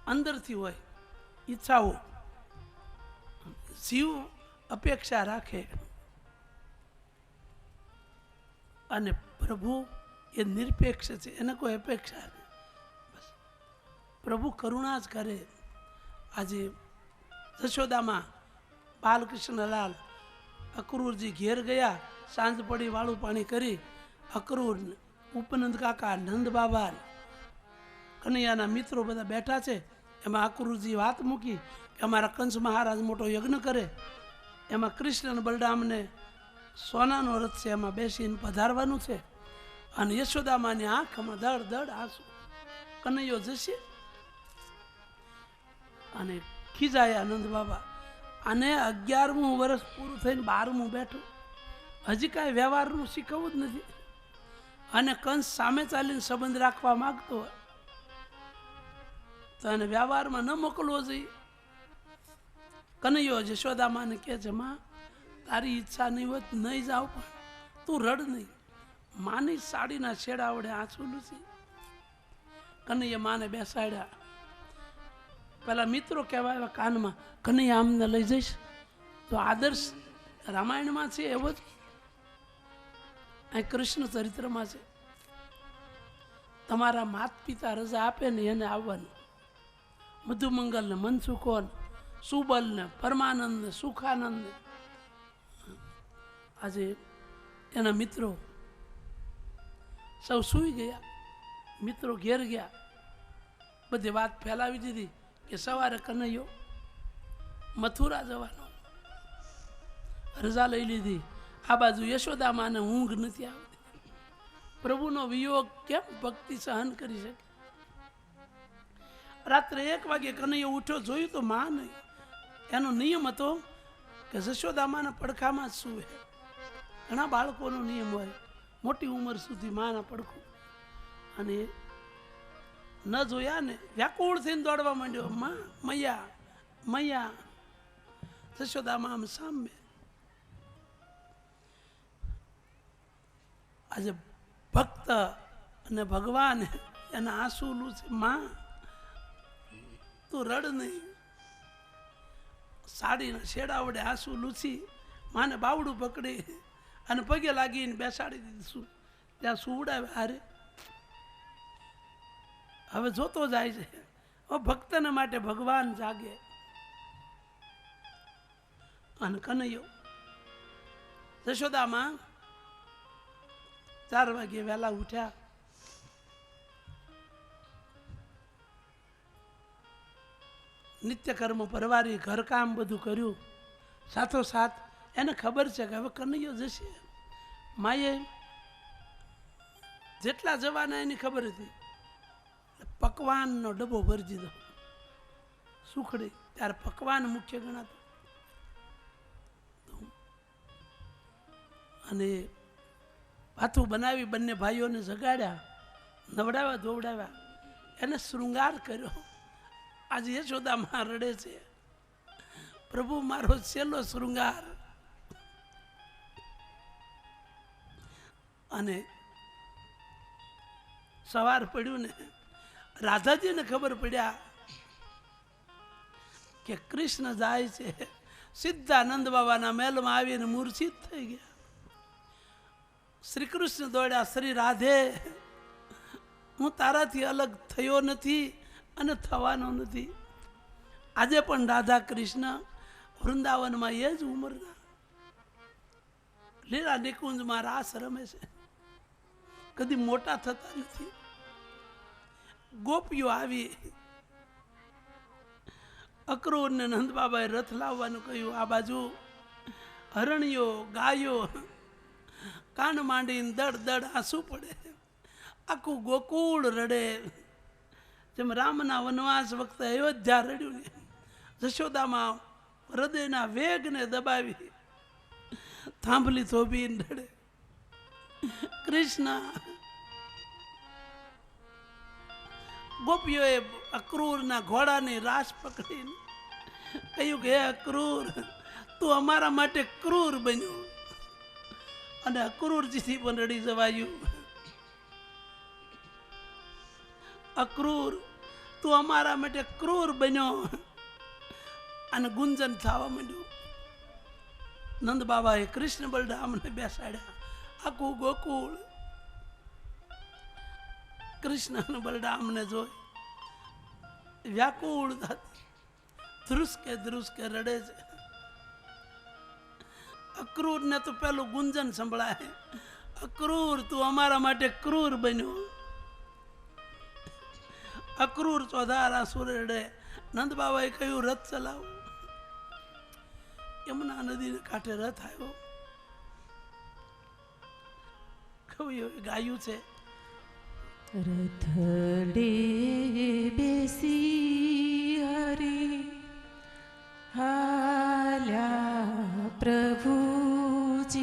અંદરથી હોય, ઈચ્છાઓ. જીવ અપેક્ષા રાખે, અને પ્રભુ એ નિરપેક્ષ છે, એને કોઈ અપેક્ષા નહીં. બસ પ્રભુ કરુણા જ કરે. આજે જશોદામાં બાલકૃષ્ણલાલ અક્રૂરજી ઘેર ગયા, સાંજ પડી વાળું પાણી કરી, અક્રૂર, ઉપનંદ કાકા, નંદ બાબા, કનૈયાના મિત્રો બધા બેઠા છે. એમાં અક્રૂરજી વાત મૂકી કે અમારા કંસ મહારાજ મોટો યજ્ઞ કરે, એમાં કૃષ્ણ અને બલરામને સોનાનો રથ છે, એમાં બેસીને પધારવાનું છે. અને યશોદામાની આંખમાં દડ દડ આંસુ. કનૈયો જશે અને ખીજાયા નંદ બાબા. અને 11મું વર્ષ પૂરું થઈને 12મું બેઠું, હજી કાંઈ વ્યવહારનું શીખવું જ નથી. અને કંસ સામે ચાલીને સંબંધ રાખવા માંગતો હોય તો એને વ્યવહારમાં ન મોકલવો જોઈએ. કનૈયો જશોદામાને કહે છે, માં તારી ઈચ્છા નહીં હોય નહીં જાવ, પણ તું રડ નહીં. માની સાડીના છેડા વડે આંસુ લૂછી. કનૈયા માને બેસાડ્યા. પેલા મિત્રો કહેવા આવ્યા કાનમાં, કનૈયા આમને લઈ જઈશ. તો આદર્શ રામાયણમાં છે એવો જ અહીં કૃષ્ણ ચરિત્રમાં છે. તમારા માત પિતા રજા આપે ને એને આવવાનું. મધુમંગલ ને મનસુખો ને સુબલ ને પરમાનંદ ને સુખાનંદ ને આજે એના મિત્રો સૌ સૂઈ ગયા. મિત્રો ઘેર ગયા, બધી વાત ફેલાવી દીધી કે સવારે કનૈયો મથુરા જવાનો. રજા લઈ લીધી. આ બાજુ યશોદામાને ઊંઘ નથી આવતી. પ્રભુનો વિયોગ કેમ ભક્તિ સહન કરી શકે? રાત્રે 1 વાગે કનૈયો ઉઠ્યો, જોયું તો માં નહીં. એનો નિયમ હતો કે જશોદામાના પડખામાં જ સૂવે. ઘણા બાળકોનો નિયમ હોય મોટી ઉંમર સુધી માના પડખું. અને ન જોયા ને વ્યાકુળ થઈને દોડવા માંડ્યો, માં મૈયા મૈયા. જશોદામાં આમ સામે. આજે ભક્ત અને ભગવાન એના આંસુ લૂછે. માં તું રડ નહીં. સાડીના છેડા વડે આંસુ લૂછી માને બાવડું પકડી અને પગે લાગીને બેસાડી દીધું. ત્યાં સુવડાવે. હારે હવે જોતો જાય છે. હવે ભક્તને માટે ભગવાન જાગે. અને કનૈયો જશોદામાં 4 વાગે વહેલા ઉઠ્યા. નિત્યકર્મ પરવારી ઘરકામ બધું કર્યું. સાથોસાથ એને ખબર છે કે હવે કનૈયો જશે. માએ જેટલા જવાના એની ખબર હતી. પકવાનનો ડબ્બો ભરી દીધો. સુખડી ત્યારે પકવાન મુખ્ય ગણાતો. અને ભાથું બનાવી બંને ભાઈઓને જગાડ્યા, નવડાવ્યા ધોવડાવ્યા, એને શૃંગાર કર્યો. આજે યશોદામાં રડે છે, પ્રભુ મારો છેલ્લો શૃંગાર. અને સવાર પડ્યું ને રાધાજીને ખબર પડ્યા કે કૃષ્ણ જાય છે. સીધા નંદ બાબાના મહેલમાં આવીને મૂર્છિત થઈ ગયા. શ્રી કૃષ્ણ દોડ્યા, શ્રી રાધે હું તારાથી અલગ થયો નથી અને થવાનો નથી. આજે પણ રાધા કૃષ્ણ વૃંદાવનમાં એ જ ઉંમરના લીલા નિકુંજમાં રાસ રમે છે. કદી મોટા થતા નથી. ગોપીઓ આવી. અક્રૂર ને નંદ બાબાએ રથ લાવવાનું કહ્યું. આ બાજુ હરણીઓ ગાયો કાન માંડીને દડ દડ આંસુ પડે. આખું ગોકુળ રડે. જેમ રામના વનવાસ વખતે અયોધ્યા રડ્યું ને, જશોદામાં હૃદયના વેગને દબાવી થાંભલી થોભીને રડે. કૃષ્ણ ગોપીઓએ અક્રૂરના ઘોડાની રાસ પકડીને કહ્યું કે હે અક્રૂર, તું અમારા માટે ક્રૂર બન્યો. અને અક્રૂરજીથી પણ રડી જવાયું. અક્રૂર, તું અમારા માટે ક્રૂર બન્યો. અને ગુંજન થવા માંડ્યું. નંદ બાબાએ કૃષ્ણ બલરામને બેસાડ્યા. આખું ગોકુળ કૃષ્ણ અને બલરામને જોઈ વ્યાકુળ થતી ધ્રુસકે રડે છે. અક્રૂર ને તો પેલું ગુંજન સંભળાય, અક્રૂર તું અમારા માટે ક્રૂર બન્યો. અક્રૂર ચોધારા સુરેડે. નંદ બાબાએ કહ્યું રથ ચલાવો. યમુના નદીને કાંઠે રથ આવ્યો. કવિઓએ ગાયું છે, રથડે બેસી હરી હાલ્યા પ્રભુજી,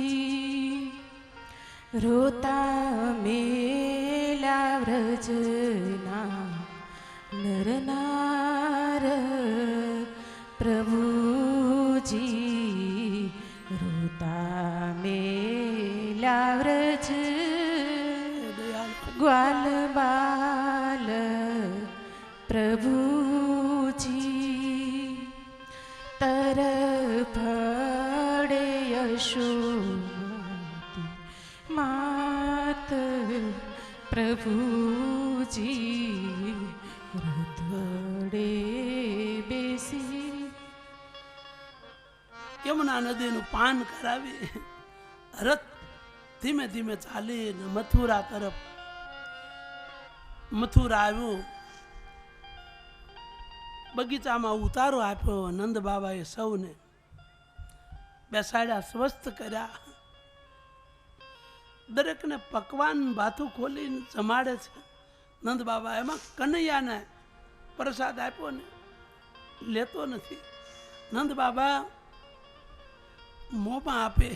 રોતા મેલા વ્રજના નરનાર પ્રભુજી, રોતા મેલા વ્રજ ગ્વાલ બાલ પ્રભુજી, તરફડે યશોમતી માત પ્રભુજી, રથડે બેસી. યમુના નદીનું પાન કરાવી રથ ધીમે ધીમે ચાલીને મથુરા તરફ. મથુરા આવ્યું. બગીચામાં ઉતારો આપ્યો. નંદ બાબાએ સૌને બેસાડ્યા, સ્વસ્થ કર્યા. દરેકને પકવાન ભાથું ખોલીને જમાડે છે નંદ બાબા. એમાં કનૈયાને પ્રસાદ આપ્યો ને લેતો નથી. નંદ બાબા મોંમાં આપે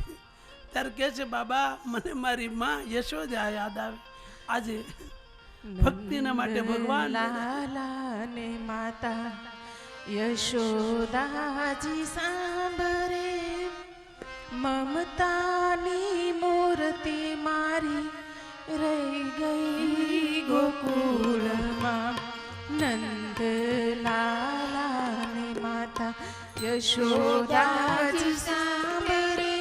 ત્યારે કહે છે, બાબા મને મારી માં યશોદા યાદ આવે. આજે ભક્તિના માટે ભગવાન લાલા ને માતા યશોદાજી સાંભરે, મમતાની મૂર્તિ મારી રહી ગઈ ગોકુળમાં. નંદ લાલા ને માતા યશોદાજી સાંભરે,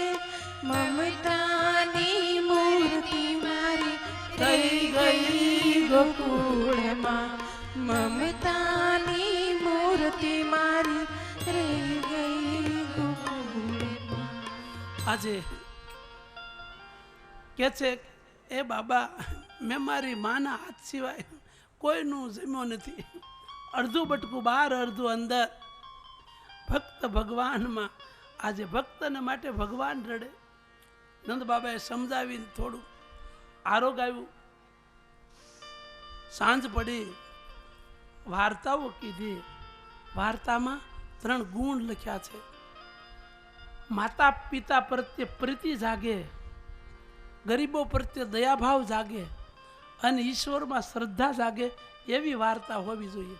મમતાની મૂર્તિ મારી રહી ગઈ ગોકુળમાં. મમતાની મૂર્તિ મારી રહી ગઈ ગોકુળમાં. આજે કે છે, એ બાબા મેં મારી માના હાથ સિવાય કોઈનું જમ્યો નથી. અડધું બટકું બહાર, અડધું અંદર. ભક્ત ભગવાનમાં. આજે ભક્તને માટે ભગવાન રડે. નંદ બાબાએ સમજાવીને થોડું આરોગ આવ્યું. સાંજ પડી, વાર્તાઓ કીધી. વાર્તામાં 3 ગુણ લખ્યા છે. માતા પિતા પ્રત્યે પ્રીતિ જાગે, ગરીબો પ્રત્યે દયાભાવ જાગે અને ઈશ્વરમાં શ્રદ્ધા જાગે. એવી વાર્તા હોવી જોઈએ.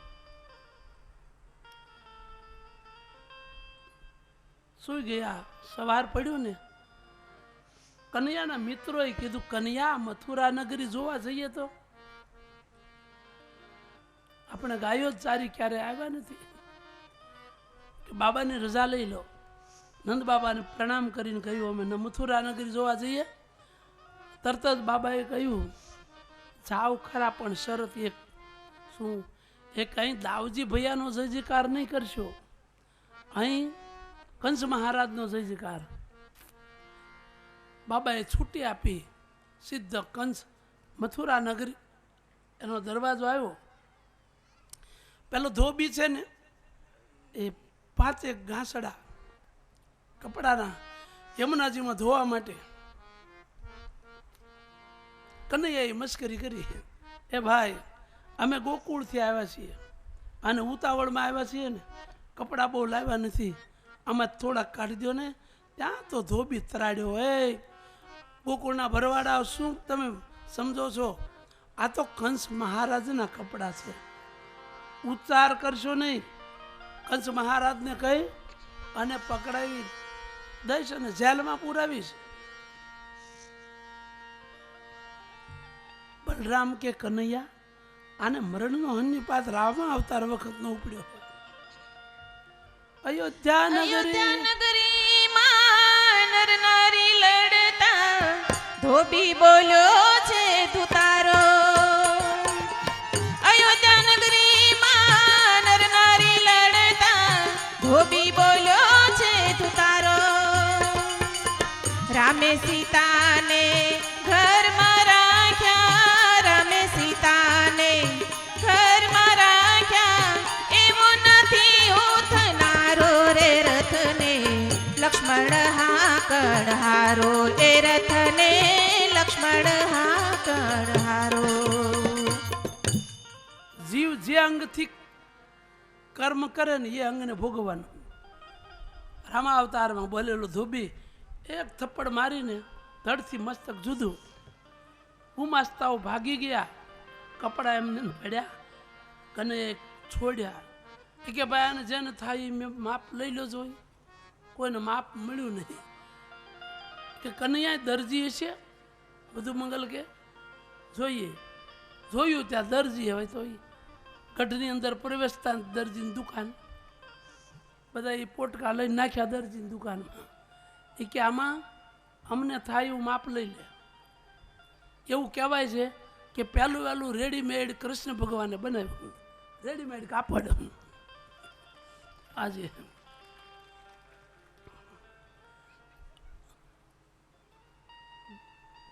સુઈ ગયા. સવાર પડ્યું ને, કનૈયાના મિત્રોએ કીધું, કનૈયા મથુરા નગરી જોવા જઈએ તો. આપણે ગાયો જ ચારી ક્યારે આવ્યા નથી. કે બાબાની રજા લઈ લો. નંદ બાબાને પ્રણામ કરીને કહ્યું, અમે મથુરા નગરી જોવા જઈએ. તરત જ બાબાએ કહ્યું, જાઓ ખરા, પણ શરત એક. શું? એક અહીં દાવજી ભૈયાનો જય જયકાર નહીં કરશો, અહીં કંસ મહારાજનો જય જયકાર. બાબાએ છૂટી આપી. સિદ્ધ કંસ મથુરા નગરી એનો દરવાજો આવ્યો. પેલો ધોબી છે ને, એ 5 ઘાસડા કપડાના યમુનાજીમાં ધોવા માટે. કનૈયાએ મસ્કરી કરી, એ ભાઈ અમે ગોકુળથી આવ્યા છીએ અને ઉતાવળમાં આવ્યા છીએ ને, કપડાં બહુ લાવ્યા નથી, આમાં થોડાક કાઢી દો ને. ત્યાં તો ધોબી તરાડ્યો, એ ગોકુળના ભરવાડા શું તમે સમજો છો? આ તો કંસ મહારાજના કપડાં છે. ઉચ્ચાર કરશો નહીં. કંસ મહારાજને કહી અને પકડાવી દઈશ અને જેલમાં પુરાવીશ. બલરામ કે કનૈયા, આને મરણનો હન્નીપાત રામા અવતાર વખતનો ઉપડ્યો. અયોધ્યા નગરી નગરી માં નર નારી લડતા, ધોબી બોલ્યો છે તું તારો અયોધ્યા નગરીમાં નર નારી લડતા ધોબી બોલ્યો છે તું તારો રામે સીતાને ઘરમાં રાખ્યા રામે સીતાને ઘરમાં રાખ્યા એવો નથી ઉથનારો રે રથને લક્ષ્મણ હાકળ હારો એ રથને લક્ષ્મણ હાકળ હારો જીવ જે અંગથી કર્મ કરે ને એ અંગને ભોગવવાનું. રામા અવતારમાં બોલેલો ધોબી એક થપ્પડ મારીને ધડથી મસ્તક જુદું. ઉમાસ્તાઓ ભાગી ગયા, કપડા એમને પડ્યા કને છોડ્યા. એ કે ભાઈ આને જેને થાય મેં માપ લઈ લો જોઈ. કોઈને માપ મળ્યું નહીં. કે કનૈયા દરજી હશે બધું મંગલ કે જોઈએ. જોયું ત્યાં દરજી હવે તો ગઢની અંદર પ્રવેશતા દરજીની દુકાન બધા એ પોટકા લઈને નાખ્યા દરજીની દુકાનમાં. એ કે આમાં અમને થાય એવું માપ લઈ લે. એવું કહેવાય છે કે પહેલું વહેલું રેડીમેડ કૃષ્ણ ભગવાને બનાવ્યું, રેડીમેડ કાપડ. આજે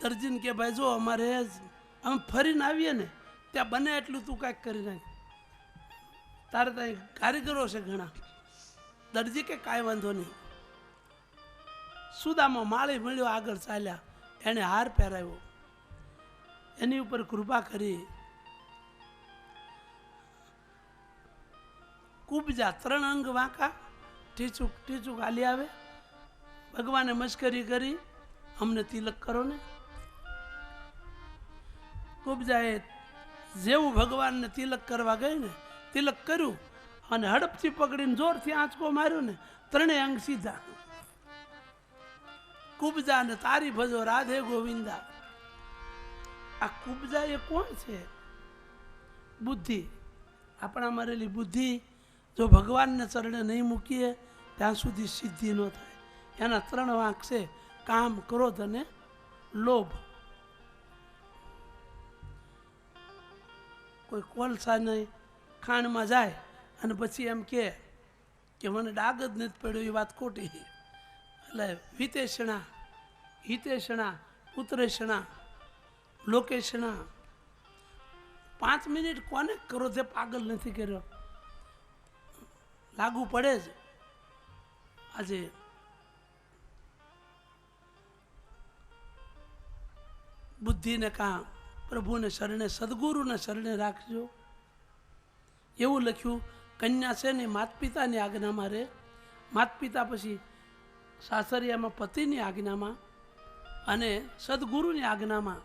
દરજીને કે ભાઈ જો અમારે અમે ફરીને આવીએ ને ત્યાં બને એટલું તું કાંઈક કરી નાખ. તારે ત્યાં કારીગરો છે ઘણા. દરજી કે કાંઈ વાંધો નહીં. સુદામાં માળી મળ્યો, આગળ ચાલ્યા. એણે હાર પહેરાવ્યો, એની ઉપર કૃપા કરી. કુબજા 3 અંગ વાંકા, ટીચુક ટીચુક હાલી આવે. ભગવાને મશ્કરી કરી, અમને તિલક કરો ને. કુબજાએ જેવું ભગવાનને તિલક કરવા ગઈ ને તિલક કર્યું અને હડપથી પકડીને જોરથી આંચકો માર્યો ને 3 અંગ સીધા. કુબજા ને તારી ભજો રાધે ગોવિંદા. આ કુબજા એ કોણ છે? બુદ્ધિ. આપણામાં રહેલી બુદ્ધિ જો ભગવાનને ચરણે નહીં મૂકીએ ત્યાં સુધી સિદ્ધિ ન થાય. એના 3 વાંક છે: કામ, ક્રોધ અને લોભ. કોઈ કોલસાને ખાણમાં જાય અને પછી એમ કે મને ડાગ જ નથી પડ્યો, એ વાત ખોટી. એટલે વિતેષણા, હિતેષણા, ઉત્તરેષણા, લોકેશણા. 5 મિનિટ કોને ક્રોધે પાગલ નથી કર્યો? લાગુ પડે જ. આજે બુદ્ધિને કાં પ્રભુને શરણે, સદગુરુને શરણે રાખજો. એવું લખ્યું, કન્યા છે ને માતા પિતાની આજ્ઞામાં રહે, માતા પિતા પછી સાસરિયામાં પતિની આજ્ઞામાં અને સદગુરુની આજ્ઞામાં,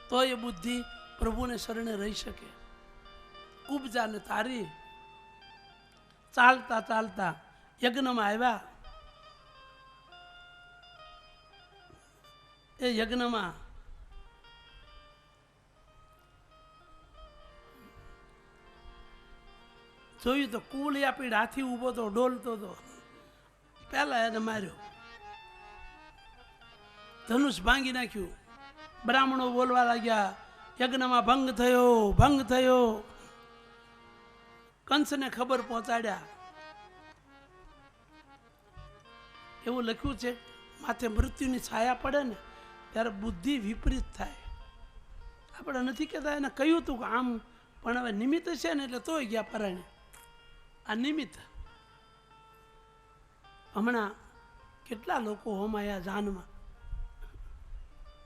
તો એ બુદ્ધિ પ્રભુને શરણે રહી શકે. કુબજાને તારી ચાલતા ચાલતા યજ્ઞમાં આવ્યા. એ યજ્ઞમાં જોયું તો કુળી આપી હાથી ઊભો તો ડોલતો તો. પહેલા એને માર્યો, ધનુષ ભાંગી નાખ્યું. બ્રાહ્મણો બોલવા લાગ્યા, યજ્ઞમાં ભંગ થયો, ભંગ થયો. કંસને ખબર પહોંચાડ્યા. એવું લખ્યું છે, માથે મૃત્યુની છાયા પડે ને ત્યારે બુદ્ધિ વિપરીત થાય. આપણે નથી કહેતા એને કહ્યું હતું કે આમ, પણ હવે નિમિત્ત છે ને એટલે તોય ગયા પરાણે. આ નિમિત્ત. હમણાં કેટલા લોકો હોમાયા જાનમાં.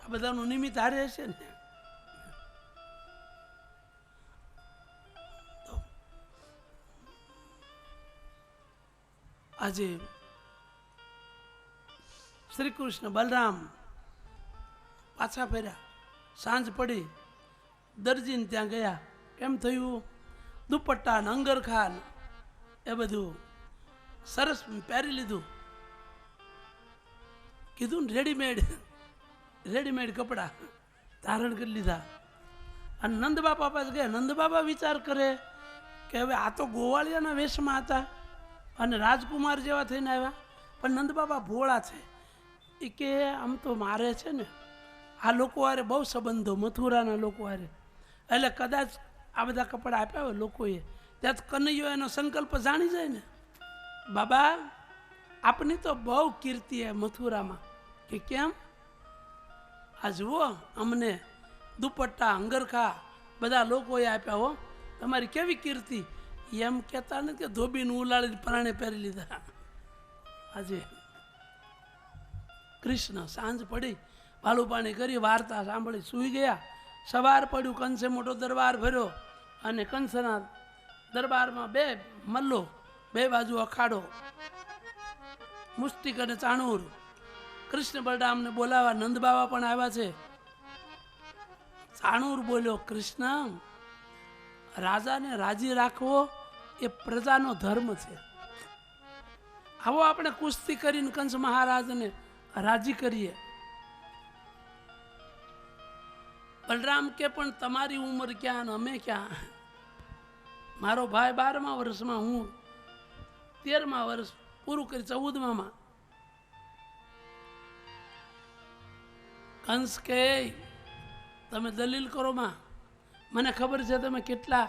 આ બધાનું નિમિત્ત હારે હશે ને. આજે શ્રી કૃષ્ણ બલરામ પાછા ફર્યા. સાંજ પડી, દરજીને ત્યાં ગયા. કેમ થયું? દુપટ્ટા ને અંગરખા એ બધું સરસ પહેરી લીધું. કીધું ને રેડીમેડ કપડા ધારણ કરી લીધા. અને નંદ બાપા પાસે ગયા. નંદ બાપા વિચાર કરે કે હવે આ તો ગોવાળિયાના વેશમાં હતા અને રાજકુમાર જેવા થઈને આવ્યા, પણ નંદ બાપા ભોળા છે. એ કે આમ તો મારે છે ને આ લોકો હારે બહુ સંબંધો, મથુરાના લોકો હારે, એટલે કદાચ આ બધા કપડાં આપ્યા હોય લોકોએ, ત્યાં કનૈયો એનો સંકલ્પ જાણી જાય ને, બાબા આપની તો બહુ કીર્તિ હે મથુરામાં. કે કેમ? આ જુઓ અમને દુપટ્ટા અંગરખા બધા લોકોએ આપ્યા હો, તમારી કેવી કીર્તિ. એમ કહેતા નથી કે ધોબીને ઉલાળીને પ્રાણે પહેરી લીધા. આજે કૃષ્ણ સાંજ પડી, પાલું પાણી કરી, વાર્તા સાંભળી સૂઈ ગયા. સવાર પડ્યું, કંસે મોટો દરબાર ભર્યો અને કંસના દરબારમાં બે મલ્લો, બે બાજુ અખાડો, મુસ્તિક અને ચાણૂર. કૃષ્ણ બલરામને બોલાવા નંદ બાબા પણ આવ્યા છે. ચાણૂર બોલ્યો, કૃષ્ણ, રાજાને રાજી રાખવો એ પ્રજાનો ધર્મ છે. આવો આપણે કુસ્તી કરીને કંસ મહારાજને રાજી કરીએ. બલરામ કે પણ તમારી ઉંમર ક્યાં ને અમે ક્યાં? મારો ભાઈ 12મા વર્ષમાં, હું 13મા વર્ષ પૂરું કરી 14મા. કંસ કે તમે દલીલ કરો માં, મને ખબર છે તમે કેટલા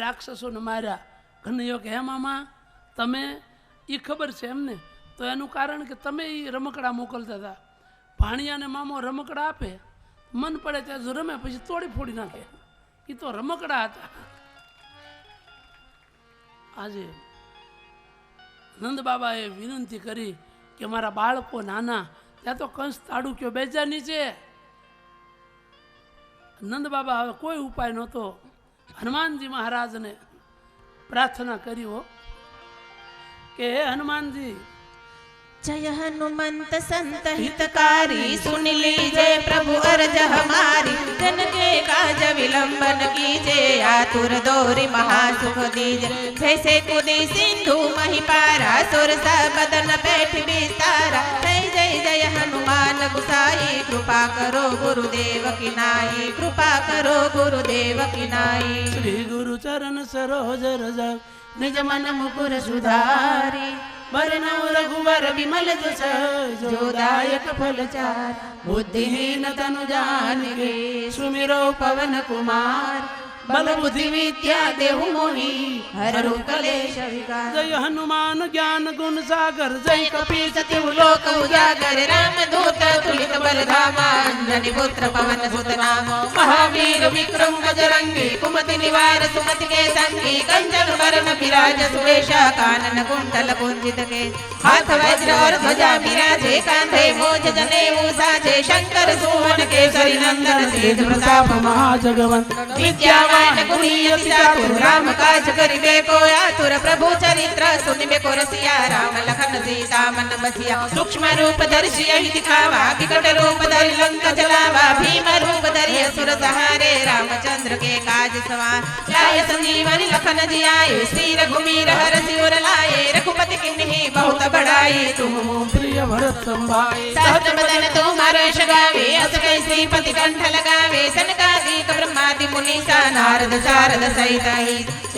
રાક્ષસોને માર્યા. કનૈયો કે હે મામા તમે, એ ખબર છે એમને? તો એનું કારણ કે તમે એ રમકડા મોકલતા હતા. ભાણિયાને મામો રમકડા આપે, મન પડે ત્યાં જો રમે, પછી તોડી ફોડી નાખે. એ તો રમકડા હતા. આજે નંદ બાબાએ વિનંતી કરી કે મારા બાળકો નાના, ત્યાં તો કંસ તાડુક્યો બેજા નીચે. નંદ બાબા હવે કોઈ ઉપાય નહોતો. હનુમાનજી મહારાજને પ્રાર્થના કરી હો કે હે હનુમાનજી, जय हनुमंत संत हितकारी, सुन लीजे प्रभु अर्ज हमारी, जन के काज विलंबन कीजे, आतुर दौरी महासुख दीजे। जैसे कूदी सिंधु महिपारा, सुरसा बदन बैठ विस्तारा, जय जय जय हनुमान गुसाई, कृपा करो गुरुदेव की नाई, कृपा करो गुरुदेव की नाई। श्री गुरु चरण सरोज रज, निज मन मुकुर सुधारी, बरनौ रघुवर विमल जस, जो दायक फल चार, बुद्धिहीन तनु जानिके, सुमिरो पवन कुमार, बल बुद्धि विद्या देहु मोहि, हरहु कलेश विकार। जय हनुमान ज्ञान गुण सागर, जय कपीस तिहु लोक उजागर, राम दूत तुलित बल धामा, अंजनी पुत्र पवन सुत नामा, महावीर विक्रम बजरंगी, कुमति निवार सुमति के संगी, कंचन बरन विराज सुवेशा, कानन कुंडल कुंजित केश, हाथ वज्र और ध्वजा विराजे, कांधे मोज जनेऊ साजे, शंकर सुवन केसरी नंदन, तेज प्रताप महाजगवंत, विद्यावान गुणी अति चातुर, राम काज करिबे को आतुर, प्रभु चरित्र सुनिबे को रसिया, राम लखन सीता मन बसिया, सूक्ष्म रूप धरि यहि दिखावा, विकट रूप धरि लंक जलावा, भीम रूप धरि असुर संहारे, रामचंद्र के काज सवार, लाए संजीवनी लखन जियाए, श्री रघुवीर हरषि उर लाए, रघुपति किन्हीं बहुत बड़ाई, तुम प्रिय भरत संभाए, सहस्र बदन तुम्हारे गावे, अस कई श्रीपति कंठ लगावे, सनकादिक ब्रह्मादि मुनीसा, नारद सारद सहित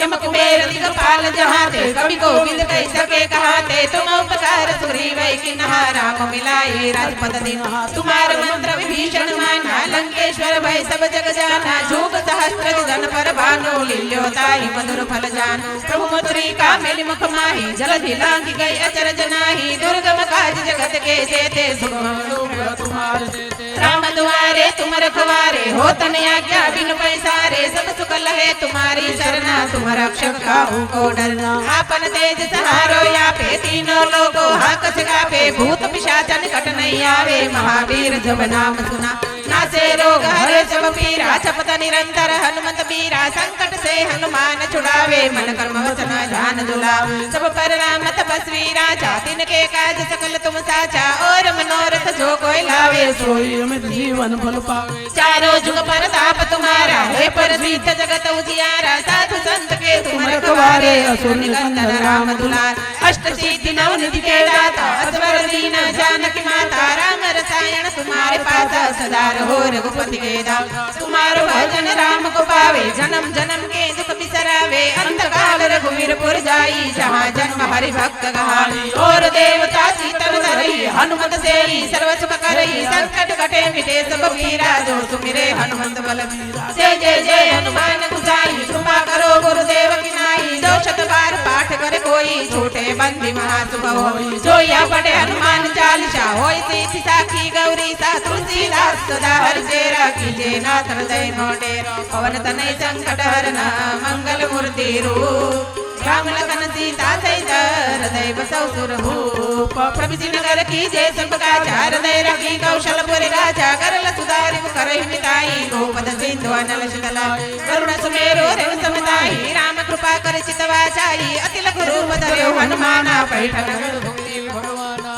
यम कुबेर दिगपाल जहाते, कवि कोविद कह सके कहाते, तुम उपकार सुग्रीव किन्हा, राम मिलाए राजपद दीन्हा, तुम्हार मंत्र विभीषण माना, लंकेश्वर भय सब जग जाना, जुग सहस्त्र जन पर भानु, लील्यो ताहि मधुर फल जान, प्रभु मुद्रिका मेलि मुख माहि, जलधि लांघि गई अचरज नाहि, दुर्गम काज जगत के जेते, सुगम तुम्हारे देते, राम दुआरे तुम रखवारे, हो तन आज्ञा बिनु पैसारे, सब सुख लहे तुम्हारी सरना, तुम रक्षक काहू को डरना, आपन तेज सहारो यापे, तीनों लोगों हाकस गापे, भूत पिशाच निकट नहीं आवे, महावीर जब नाम सुना, नासे रोग हरे सब पीरा, जपत निरंतर हनुमत बीरा, संकट से हनुमान छुड़ावे, मन कर्म वचन ध्यान जुलावे, सब पर राम तपस्वी राजा, तिनके काज सकल तुम साचा, और मनोरथ जो कोई लावे, सोई अमित जीवन फल पावे, चारों जुग पर ताप तुम्हारा, हे पर सिद्ध जगत उजियारा, साधु संत के तुम रखवारे, असुर निकंदन राम दुलार, अष्ट सिद्धि नव निधि के दाता, असवर दीन जानकी माता, राम रसायन तुम्हारे पासा, सदा हो रघुपति के दाम तुम्हारो भजन राम को पावे जन्म जन्म के दुख बिसरावे अंत काल रघुवीर पुर जाई जहाँ जन्म हरि भक्त कहाई और देवता सीतल धरई हनुमत सेई सर्व सुख करई संकट कटे मिटे सब पीरा जो सुमिरे हनुमंत बलबीरा जय जय जय हनुमान गुसाई कृपा करो गुरुदेव की नाई जो शत बार पाठ करे कोई छोटे बंदी महासुभ होई जो या पढ़े हनुमान चालीसा होई सीति साखी गौरी सा तुलसीदास सदा हरि चेरा कीजे नाथ हृदय मोटे पवन तनय संकट हरना मंगल मूर्ति रूप राम लखन सीता सहित हृदय बसौ सुरभूप प्रभृति नगर की जय सबका हृदय रखी कौशलपुर राजा करल सुधारि करहि मिताई गोपद सिंधु अनल शीतल करुण सुमेरु रेव समताई राम कृपा कर चितवा चाई अति लघु रूप धर्यो हनुमाना पैठन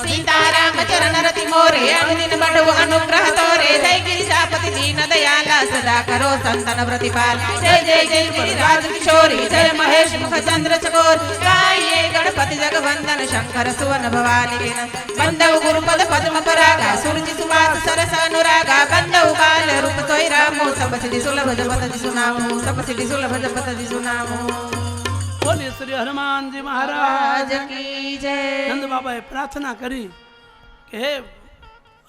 सीताराम चरण रति मोरे अनुदिन बढ़ो अनुग्रह तोरे जय गिरिजापति दीन दयाला सदा करो संतन प्रतिपाल जय जय जय गिरिराज किशोरी जय महेश मुख चंद्र चकोर गाये गणपति जगवंदन शंकर सुवन भवानी के बंदव गुरुपद पद्म परागा सुरजि सुवास सरस अनुरागा बंदव बाल रूप सोई रामो सब सिद्धि सुलभ जपति सुनामो सब सिद्धि सुलभ जपति सुनामो बोलिए श्री हनुमान जी महाराज की जय नंद बाबाए प्रार्थना કરી કે હે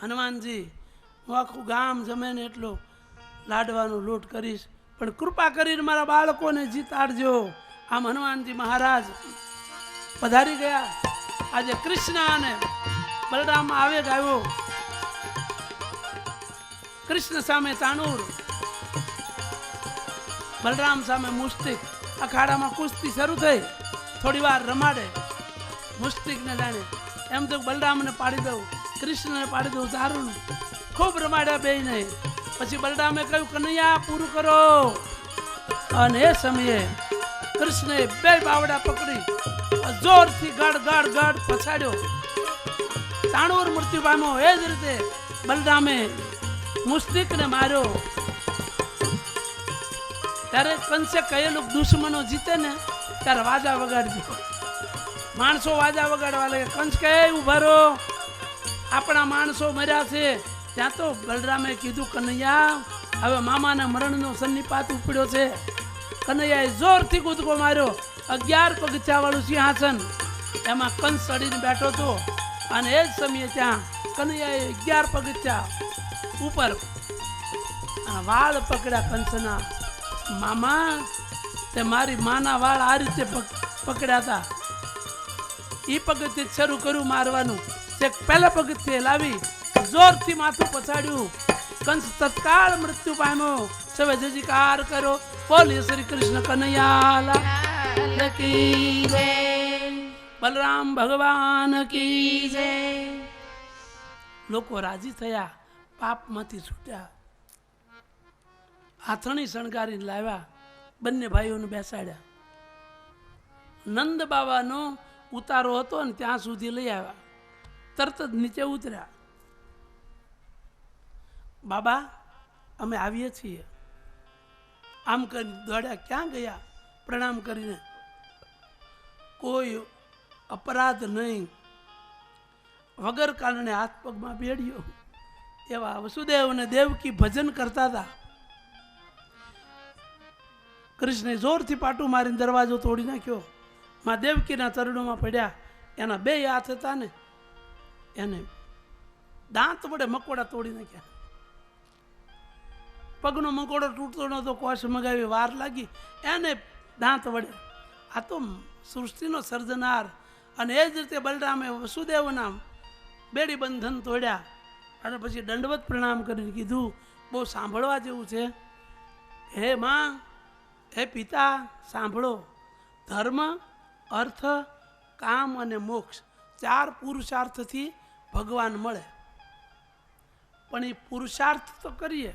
હનુમાનજી હું આખું ગામ જમે ને એટલો લાડવાનો લોટ કરીશ પણ કૃપા કરીને મારા બાળકોને જીતાડજો આમ હનુમાનજી મહારાજ પધારી ગયા આજે કૃષ્ણ અને બલરામ આવેગ આવ્યો કૃષ્ણ સામે તાણૂર બલરામ સામે મુસ્તિક અખાડામાં કુસ્તી શરૂ થઈ થોડી વાર રમાડે મુસ્તિકને જાણે એમ તો બલરામને પાડી દઉં કૃષ્ણને પાડી દઉં સારું ખૂબ રમાડ્યા બે નહીં પછી બલરામે કહ્યું કનૈયા પૂરું કરો અને એ સમયે કૃષ્ણે બે બાવડા પકડી જોરથી ગડ ગડ ગડ પછાડ્યો તાણૂર મૃત્યુ પામ્યો એ જ રીતે બલરામે મુસ્તિકને માર્યો ત્યારે કંસે કહેલું દુશ્મનો જીતે ને ત્યારે વાજા વગાડજો માણસો વાજા વગાડવા લાગે કંસ કહે ઉભા રહો આપણા માણસો મર્યા છે ત્યાં તો બલરામે કીધું કનૈયા હવે મામાના મરણનો સન્નિપાત ઉપડ્યો છે કનૈયાએ જોરથી કૂદકો માર્યો 11 પગથિયાવાળું સિંહાસન એમાં કંસ ચડીને બેઠો હતો અને એ જ સમયે ત્યાં કનૈયાએ 11 પગથિયા ઉપર વાળ પકડ્યા કંસના મામા તે મારી માના વાળ આ રીતે પકડ્યા હતા એ પગથિયે શરૂ કર્યું મારવાનું તે પહેલા પગથિયે લાવી જોરથી માથું પછાડ્યું કંસ તત્કાળ મૃત્યુ પામ્યો સવે જયકાર કરો બોલીએ શ્રી કૃષ્ણ કનૈયા की जय बलराम भगवान की जय लोको राजी थया पापमांथी छूट्या हाथणी शणगारीने लाव्या બંને ભાઈઓને બેસાડ્યા નંદ બાવાનો ઉતારો હતો ને ત્યાં સુધી લઈ આવ્યા તરત જ નીચે ઉતર્યા બાબા અમે આવીએ છીએ આમ કરી દોડ્યા ક્યાં ગયા પ્રણામ કરીને કોઈ અપરાધ નહીં વગર કારણે હાથ પગમાં બેડ્યો એવા વસુદેવ અને દેવકી ભજન કરતા હતા કૃષ્ણે જોરથી પાટું મારીને દરવાજો તોડી નાખ્યો માં દેવકીના ચરણોમાં પડ્યા એના બે હાથ હતા ને એને દાંત વડે મકોડા તોડી નાખ્યા પગનો મકોડો તૂટતો નતો કોશ મગાવી વાર લાગી એને દાંત વડે આ તો સૃષ્ટિનો સર્જનાર અને એ જ રીતે બલરામે વસુદેવના બેડી બંધન તોડ્યા અને પછી દંડવત પ્રણામ કરીને કીધું બહુ સાંભળવા જેવું છે હે માં હે પિતા સાંભળો ધર્મ અર્થ કામ અને મોક્ષ 4 પુરુષાર્થથી ભગવાન મળે પણ એ પુરુષાર્થ તો કરીએ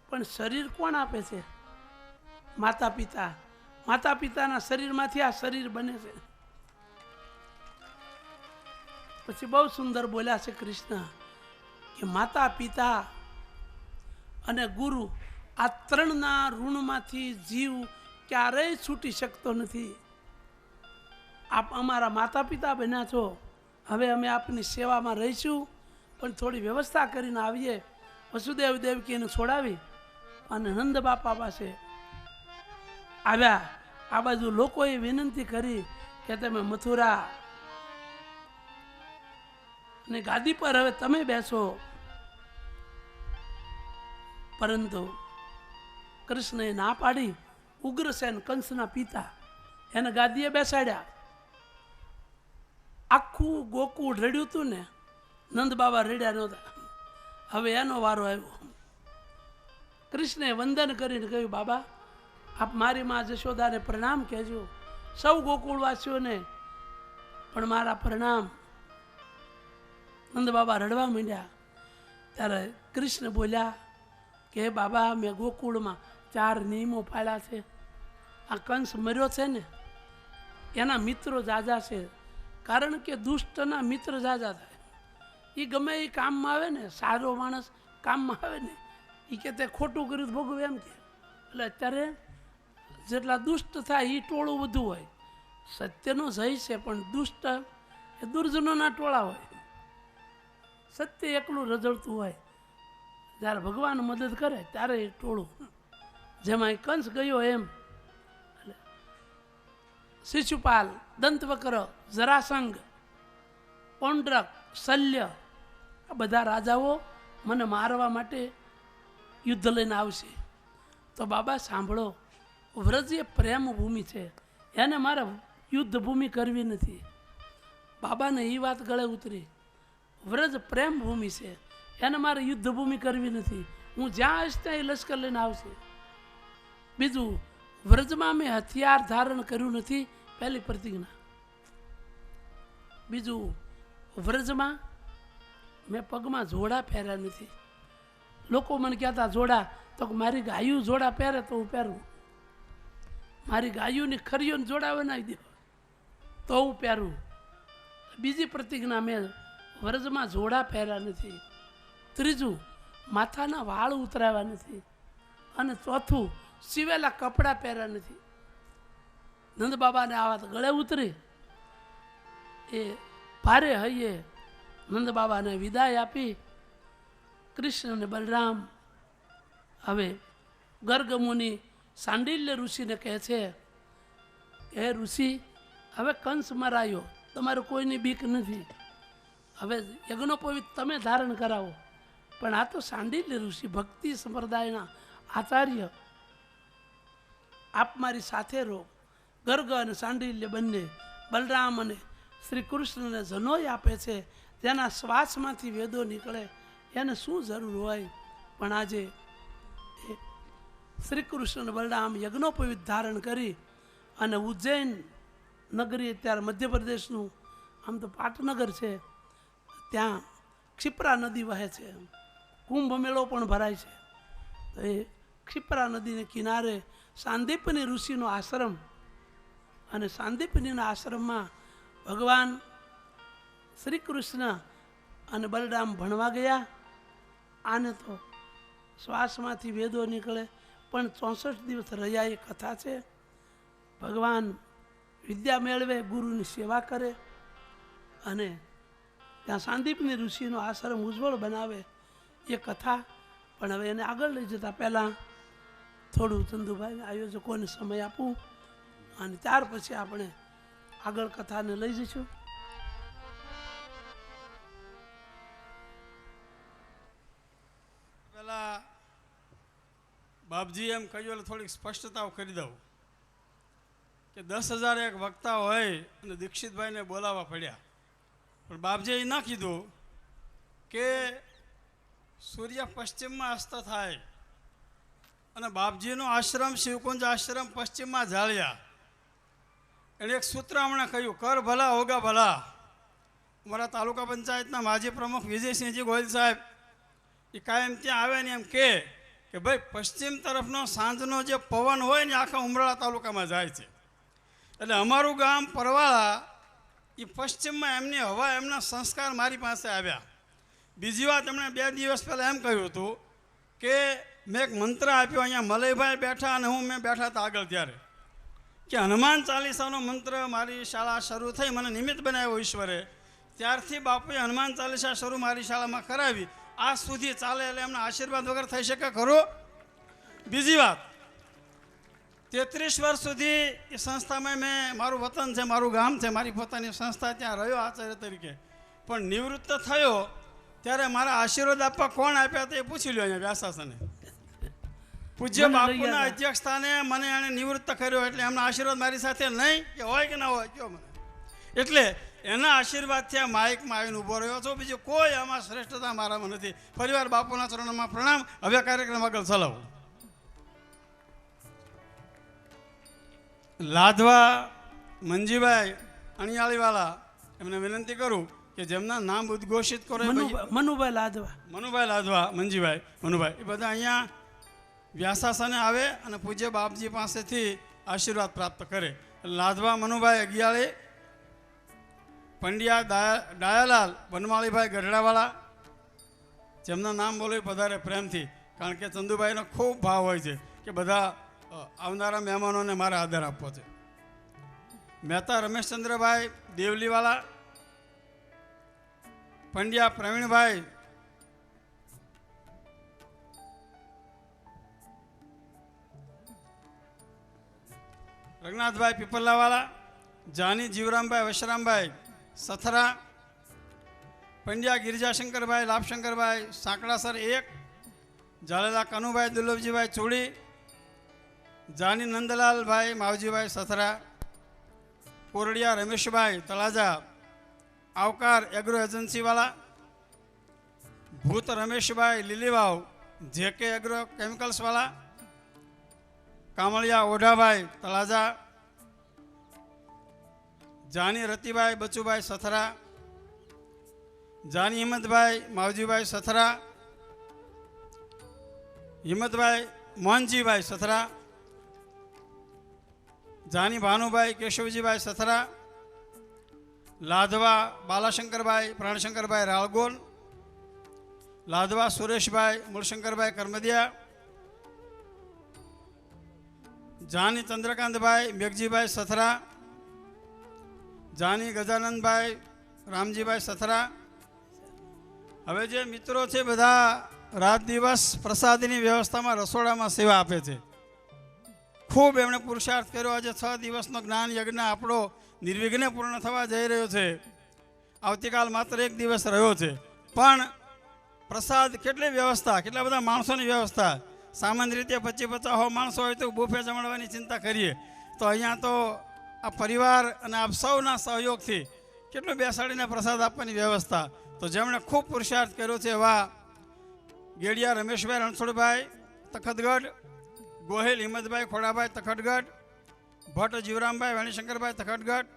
પણ શરીર કોણ આપે છે માતા પિતા માતા પિતાના શરીરમાંથી આ શરીર બને છે પછી બહુ સુંદર બોલ્યા છે કૃષ્ણ કે માતા પિતા અને ગુરુ આ ત્રણના ઋણમાંથી જીવ ક્યારેય છૂટી શકતો નથી આપ અમારા માતા પિતા બન્યા છો હવે અમે આપની સેવામાં રહીશું પણ થોડી વ્યવસ્થા કરીને આવીએ વસુદેવ દેવકીને છોડાવી અને નંદ બાપા પાસે આવ્યા. આ બાજુ લોકોએ વિનંતી કરી કે તમે મથુરા ને ગાદી પર હવે તમે બેસો, પરંતુ કૃષ્ણએ ના પાડી. ઉગ્રસેન કંસના પિતા એને ગાદીએ બેસાડ્યા. આખું ગોકુળ રડ્યું હતું ને, નંદ બાબા રડ્યા નહોતા. હવે એનો વારો આવ્યો. કૃષ્ણે વંદન કરીને કહ્યું, બાબા આપ મારી માં જશોદાને પ્રણામ કહેજો, સૌ ગોકુળવાસીઓને પણ મારા પ્રણામ. નંદ બાબા રડવા માંડ્યા. ત્યારે કૃષ્ણ બોલ્યા કે બાબા મેં ગોકુળમાં 4 નિયમો પાળ્યા છે. આ કંસ મર્યો છે ને એના મિત્રો જાજા છે, કારણ કે દુષ્ટના મિત્ર જાજા થાય. એ ગમે એ કામમાં આવે ને, સારો માણસ કામમાં આવે ને એ કે તે ખોટું કર્યું ભોગવે એમ કે. એટલે અત્યારે જેટલા દુષ્ટ થાય એ ટોળું વધુ હોય. સત્યનો જય છે પણ દુષ્ટ એ દુર્જનોના ટોળા હોય. સત્ય એકલું રજળતું હોય, જ્યારે ભગવાન મદદ કરે ત્યારે એ ટોળું. જેમાં કંસ ગયો એમ શિશુપાલ, દંતવક્ર, જરાસંઘ, પૌંડ્રક, શલ્ય, આ બધા રાજાઓ મને મારવા માટે યુદ્ધ લઈને આવશે. તો બાબા સાંભળો, વ્રજ એ પ્રેમ ભૂમિ છે, એને મારે યુદ્ધ ભૂમિ કરવી નથી. બાબાને એ વાત ગળે ઉતરી. વ્રજ પ્રેમ ભૂમિ છે, એને મારે યુદ્ધ ભૂમિ કરવી નથી. હું જ્યાં આવીશ ત્યાં એ લશ્કર લઈને આવશે. બીજું, વ્રજમાં મેં હથિયાર ધારણ કર્યું નથી, પહેલી પ્રતિજ્ઞા. બીજું, વ્રજમાં મેં પગમાં જોડા પહેર્યા નથી. લોકો મને કહેતા જોડા, તો મારી ગાયું જોડા પહેરે તો હું પહેરું. મારી ગાયુંની ખરીઓને જોડા બનાવી દો તો હું પહેરું. બીજી પ્રતિજ્ઞા, મેં વ્રજમાં જોડા પહેર્યા નથી. ત્રીજું, માથાના વાળ ઉતરાવ્યા નથી. અને ચોથું, સીવેલા કપડાં પહેર્યા નથી. નંદ બાબાને આ વાત ગળે ઉતરી. એ ભારે હૈયે નંદ બાબાને વિદાય આપી. કૃષ્ણ અને બલરામ હવે ગર્ગ મુનિ સાંડિલ્ય ઋષિને કહે છે, હે ઋષિ, હવે કંસ મરાયો, તમારે કોઈની બીક નથી. હવે યજ્ઞોપવિત તમે ધારણ કરાવો. પણ આ તો સાંડિલ્ય ઋષિ, ભક્તિ સંપ્રદાયના આચાર્ય, આપ મારી સાથે રહો. ગર્ગ અને સાંડિલ્ય બંને બલરામ અને શ્રી કૃષ્ણને જનોય આપે છે. જેના શ્વાસમાંથી વેદો નીકળે એને શું જરૂર હોય. પણ આજે શ્રી કૃષ્ણ અને બલરામ યજ્ઞોપવિત ધારણ કરી અને ઉજ્જૈન નગરી, અત્યારે મધ્યપ્રદેશનું આમ તો પાટનગર છે, ત્યાં ક્ષિપ્રા નદી વહે છે. કુંભ મેળો પણ ભરાય છે. તો એ ક્ષિપ્રા નદીને કિનારે સાંદીપની ઋષિનો આશ્રમ, અને સાંદીપનીના આશ્રમમાં ભગવાન શ્રી કૃષ્ણ અને બલરામ ભણવા ગયા. આને તો શ્વાસમાંથી વેદો નીકળે, પણ 64 દિવસ રહ્યા એ કથા છે. ભગવાન વિદ્યા મેળવે, ગુરુની સેવા કરે અને ત્યાં સાંદીપની ઋષિનો આશ્રમ ઉજ્જવળ બનાવે એ કથા. પણ હવે એને આગળ લઈ જતા પહેલાં થોડું ચંદુભાઈ આયોજકોને સમય આપું, અને ત્યાર પછી આપણે આગળ કથાને લઈ જઈશું. પહેલા બાપજી એમ કહ્યું એટલે થોડીક સ્પષ્ટતાઓ કરી દઉં કે 10,001 વક્તા હોય અને દીક્ષિતભાઈને બોલાવવા પડ્યા. પણ બાપજીએ એ ના કીધું કે સૂર્ય પશ્ચિમમાં અસ્ત થાય અને બાપજીનો આશ્રમ શિવકુંજ આશ્રમ પશ્ચિમમાં ઝાલ્યા. એણે એક સૂત્ર હમણાં કહ્યું, કર ભલા હોગા ભલા. અમારા તાલુકા પંચાયતના માજી પ્રમુખ વિજયસિંહજી ગોયલ સાહેબ એ કાયમ ત્યાં આવે ને એમ કે ભાઈ પશ્ચિમ તરફનો સાંજનો જે પવન હોય ને આખા ઉમરાળા તાલુકામાં જાય છે. એટલે અમારું ગામ પરવાળા એ પશ્ચિમમાં એમની હવા, એમના સંસ્કાર મારી પાસે આવ્યા. બીજી વાત, એમણે 2 દિવસ પહેલાં એમ કહ્યું હતું કે મેં એક મંત્ર આપ્યો, અહીંયા મલયભાઈ બેઠા અને મેં બેઠા હતા આગળ, ત્યારે કે હનુમાન ચાલીસાનો મંત્ર મારી શાળા શરૂ થઈ, મને નિમિત્ત બનાવ્યો ઈશ્વરે, ત્યારથી બાપુએ હનુમાન ચાલીસા શરૂ મારી શાળામાં કરાવી. આજ સુધી ચાલે એટલે એમના આશીર્વાદ વગર થઈ શકે ખરું? બીજી વાત, 33 વર્ષ સુધી એ સંસ્થામાં મેં, મારું વતન છે, મારું ગામ છે, મારી પોતાની સંસ્થા, ત્યાં રહ્યો આચાર્ય તરીકે. પણ નિવૃત્ત થયો ત્યારે મારા આશીર્વાદ આપવા કોણ આપ્યા તે પૂછી લ્યો અહીંયા વ્યાસાસને. પૂજ્ય બાપુના અધ્યક્ષ સ્થાને મને એણે નિવૃત્ત કર્યો, એટલે એમના આશીર્વાદ મારી સાથે નહીં કે હોય કે ના હોય કયો મને. એટલે એના આશીર્વાદથી આ માઇકમાં આવીને ઊભો રહ્યો છો. બીજું કોઈ આમાં શ્રેષ્ઠતા મારામાં નથી. ફરીવાર બાપુના ચરણોમાં પ્રણામ. હવે કાર્યક્રમ આગળ ચલાવો. લાધવા મંજીભાઈ અણિયાળીવાલા, એમને વિનંતી કરું કે જેમના નામ ઉદ્ઘોષિત કરો. મનુભાઈ લાધવા, મનુભાઈ લાધવા, મંજીભાઈ, મનુભાઈ, એ બધા અહીંયા વ્યાસાસને આવે અને પૂજ્ય બાપજી પાસેથી આશીર્વાદ પ્રાપ્ત કરે. લાધવા મનુભાઈ અગિયાળી, પંડ્યા ડાયાલાલ વનમાળીભાઈ ગઢડાવાળા, જેમના નામ બોલો વધારે પ્રેમથી, કારણ કે ચંદુભાઈનો ખૂબ ભાવ હોય છે કે બધા આવનારા મહેમાનોને મારે આદર આપવો છે. મહેતા રમેશચંદ્રભાઈ દેવલીવાલા, પંડ્યા પ્રવીણભાઈ, રઘનાથભાઈ પીપલાવાલા, જાની જીવરામભાઈ વશરામભાઈ સથરા, પંડ્યા ગિરિજાશંકરભાઈ લાભશંકરભાઈ સાંકડાસર 1, ઝાલેલા કનુભાઈ દુર્લભજીભાઈ ચૂડી, જાની નંદલાલભાઈ માવજીભાઈ સથરા, કોરડિયા રમેશભાઈ તળાજા, આવકાર એગ્રો એજન્સીવાળા, ભૂત રમેશભાઈ લીલીવાવ જેકે એગ્રો કેમિકલ્સવાળા, કામળિયા ઓઢાભાઈ તળાજા, જાની રતિભાઈ બચુભાઈ સથરા, જાની હિંમતભાઈ માવજીભાઈ સથરા, હિંમતભાઈ મોહનજીભાઈ સથરા, જાની ભાનુભાઈ કેશવજીભાઈ સથરા, લાધવા બાલાશંકરભાઈ પ્રાણશંકરભાઈ રાળગોલ, લાધવા સુરેશભાઈ મૂળશંકરભાઈ કરમદિયા, જાની ચંદ્રકાંતભાઈ મેઘજીભાઈ સથરા, જાની ગજાનંદભાઈ રામજીભાઈ સથરા. હવે જે મિત્રો છે બધા રાત દિવસ પ્રસાદની વ્યવસ્થામાં રસોડામાં સેવા આપે છે. ખૂબ એમણે પુરુષાર્થ કર્યો. આજે 6 દિવસનો જ્ઞાન યજ્ઞ આપણો નિર્વિઘ્ને પૂર્ણ થવા જઈ રહ્યો છે. આવતીકાલ માત્ર 1 દિવસ રહ્યો છે, પણ પ્રસાદ કેટલી વ્યવસ્થા, કેટલા બધા માણસોની વ્યવસ્થા. સામાન્ય રીતે 25-50 માણસો હોય તો બુફે જમાડવાની ચિંતા કરીએ, તો અહીંયા તો આ પરિવાર અને આપ સૌના સહયોગથી કેટલું બેસાડીને પ્રસાદ આપવાની વ્યવસ્થા. તો જેમણે ખૂબ પુરુષાર્થ કર્યો છે એવા ગેડિયા રમેશભાઈ રણછોડભાઈ તખતગઢ, ગોહિલ હિંમતભાઈ ખોડાભાઈ તખતગઢ, ભટ્ટ જીવરામભાઈ વાણીશંકરભાઈ તખતગઢ,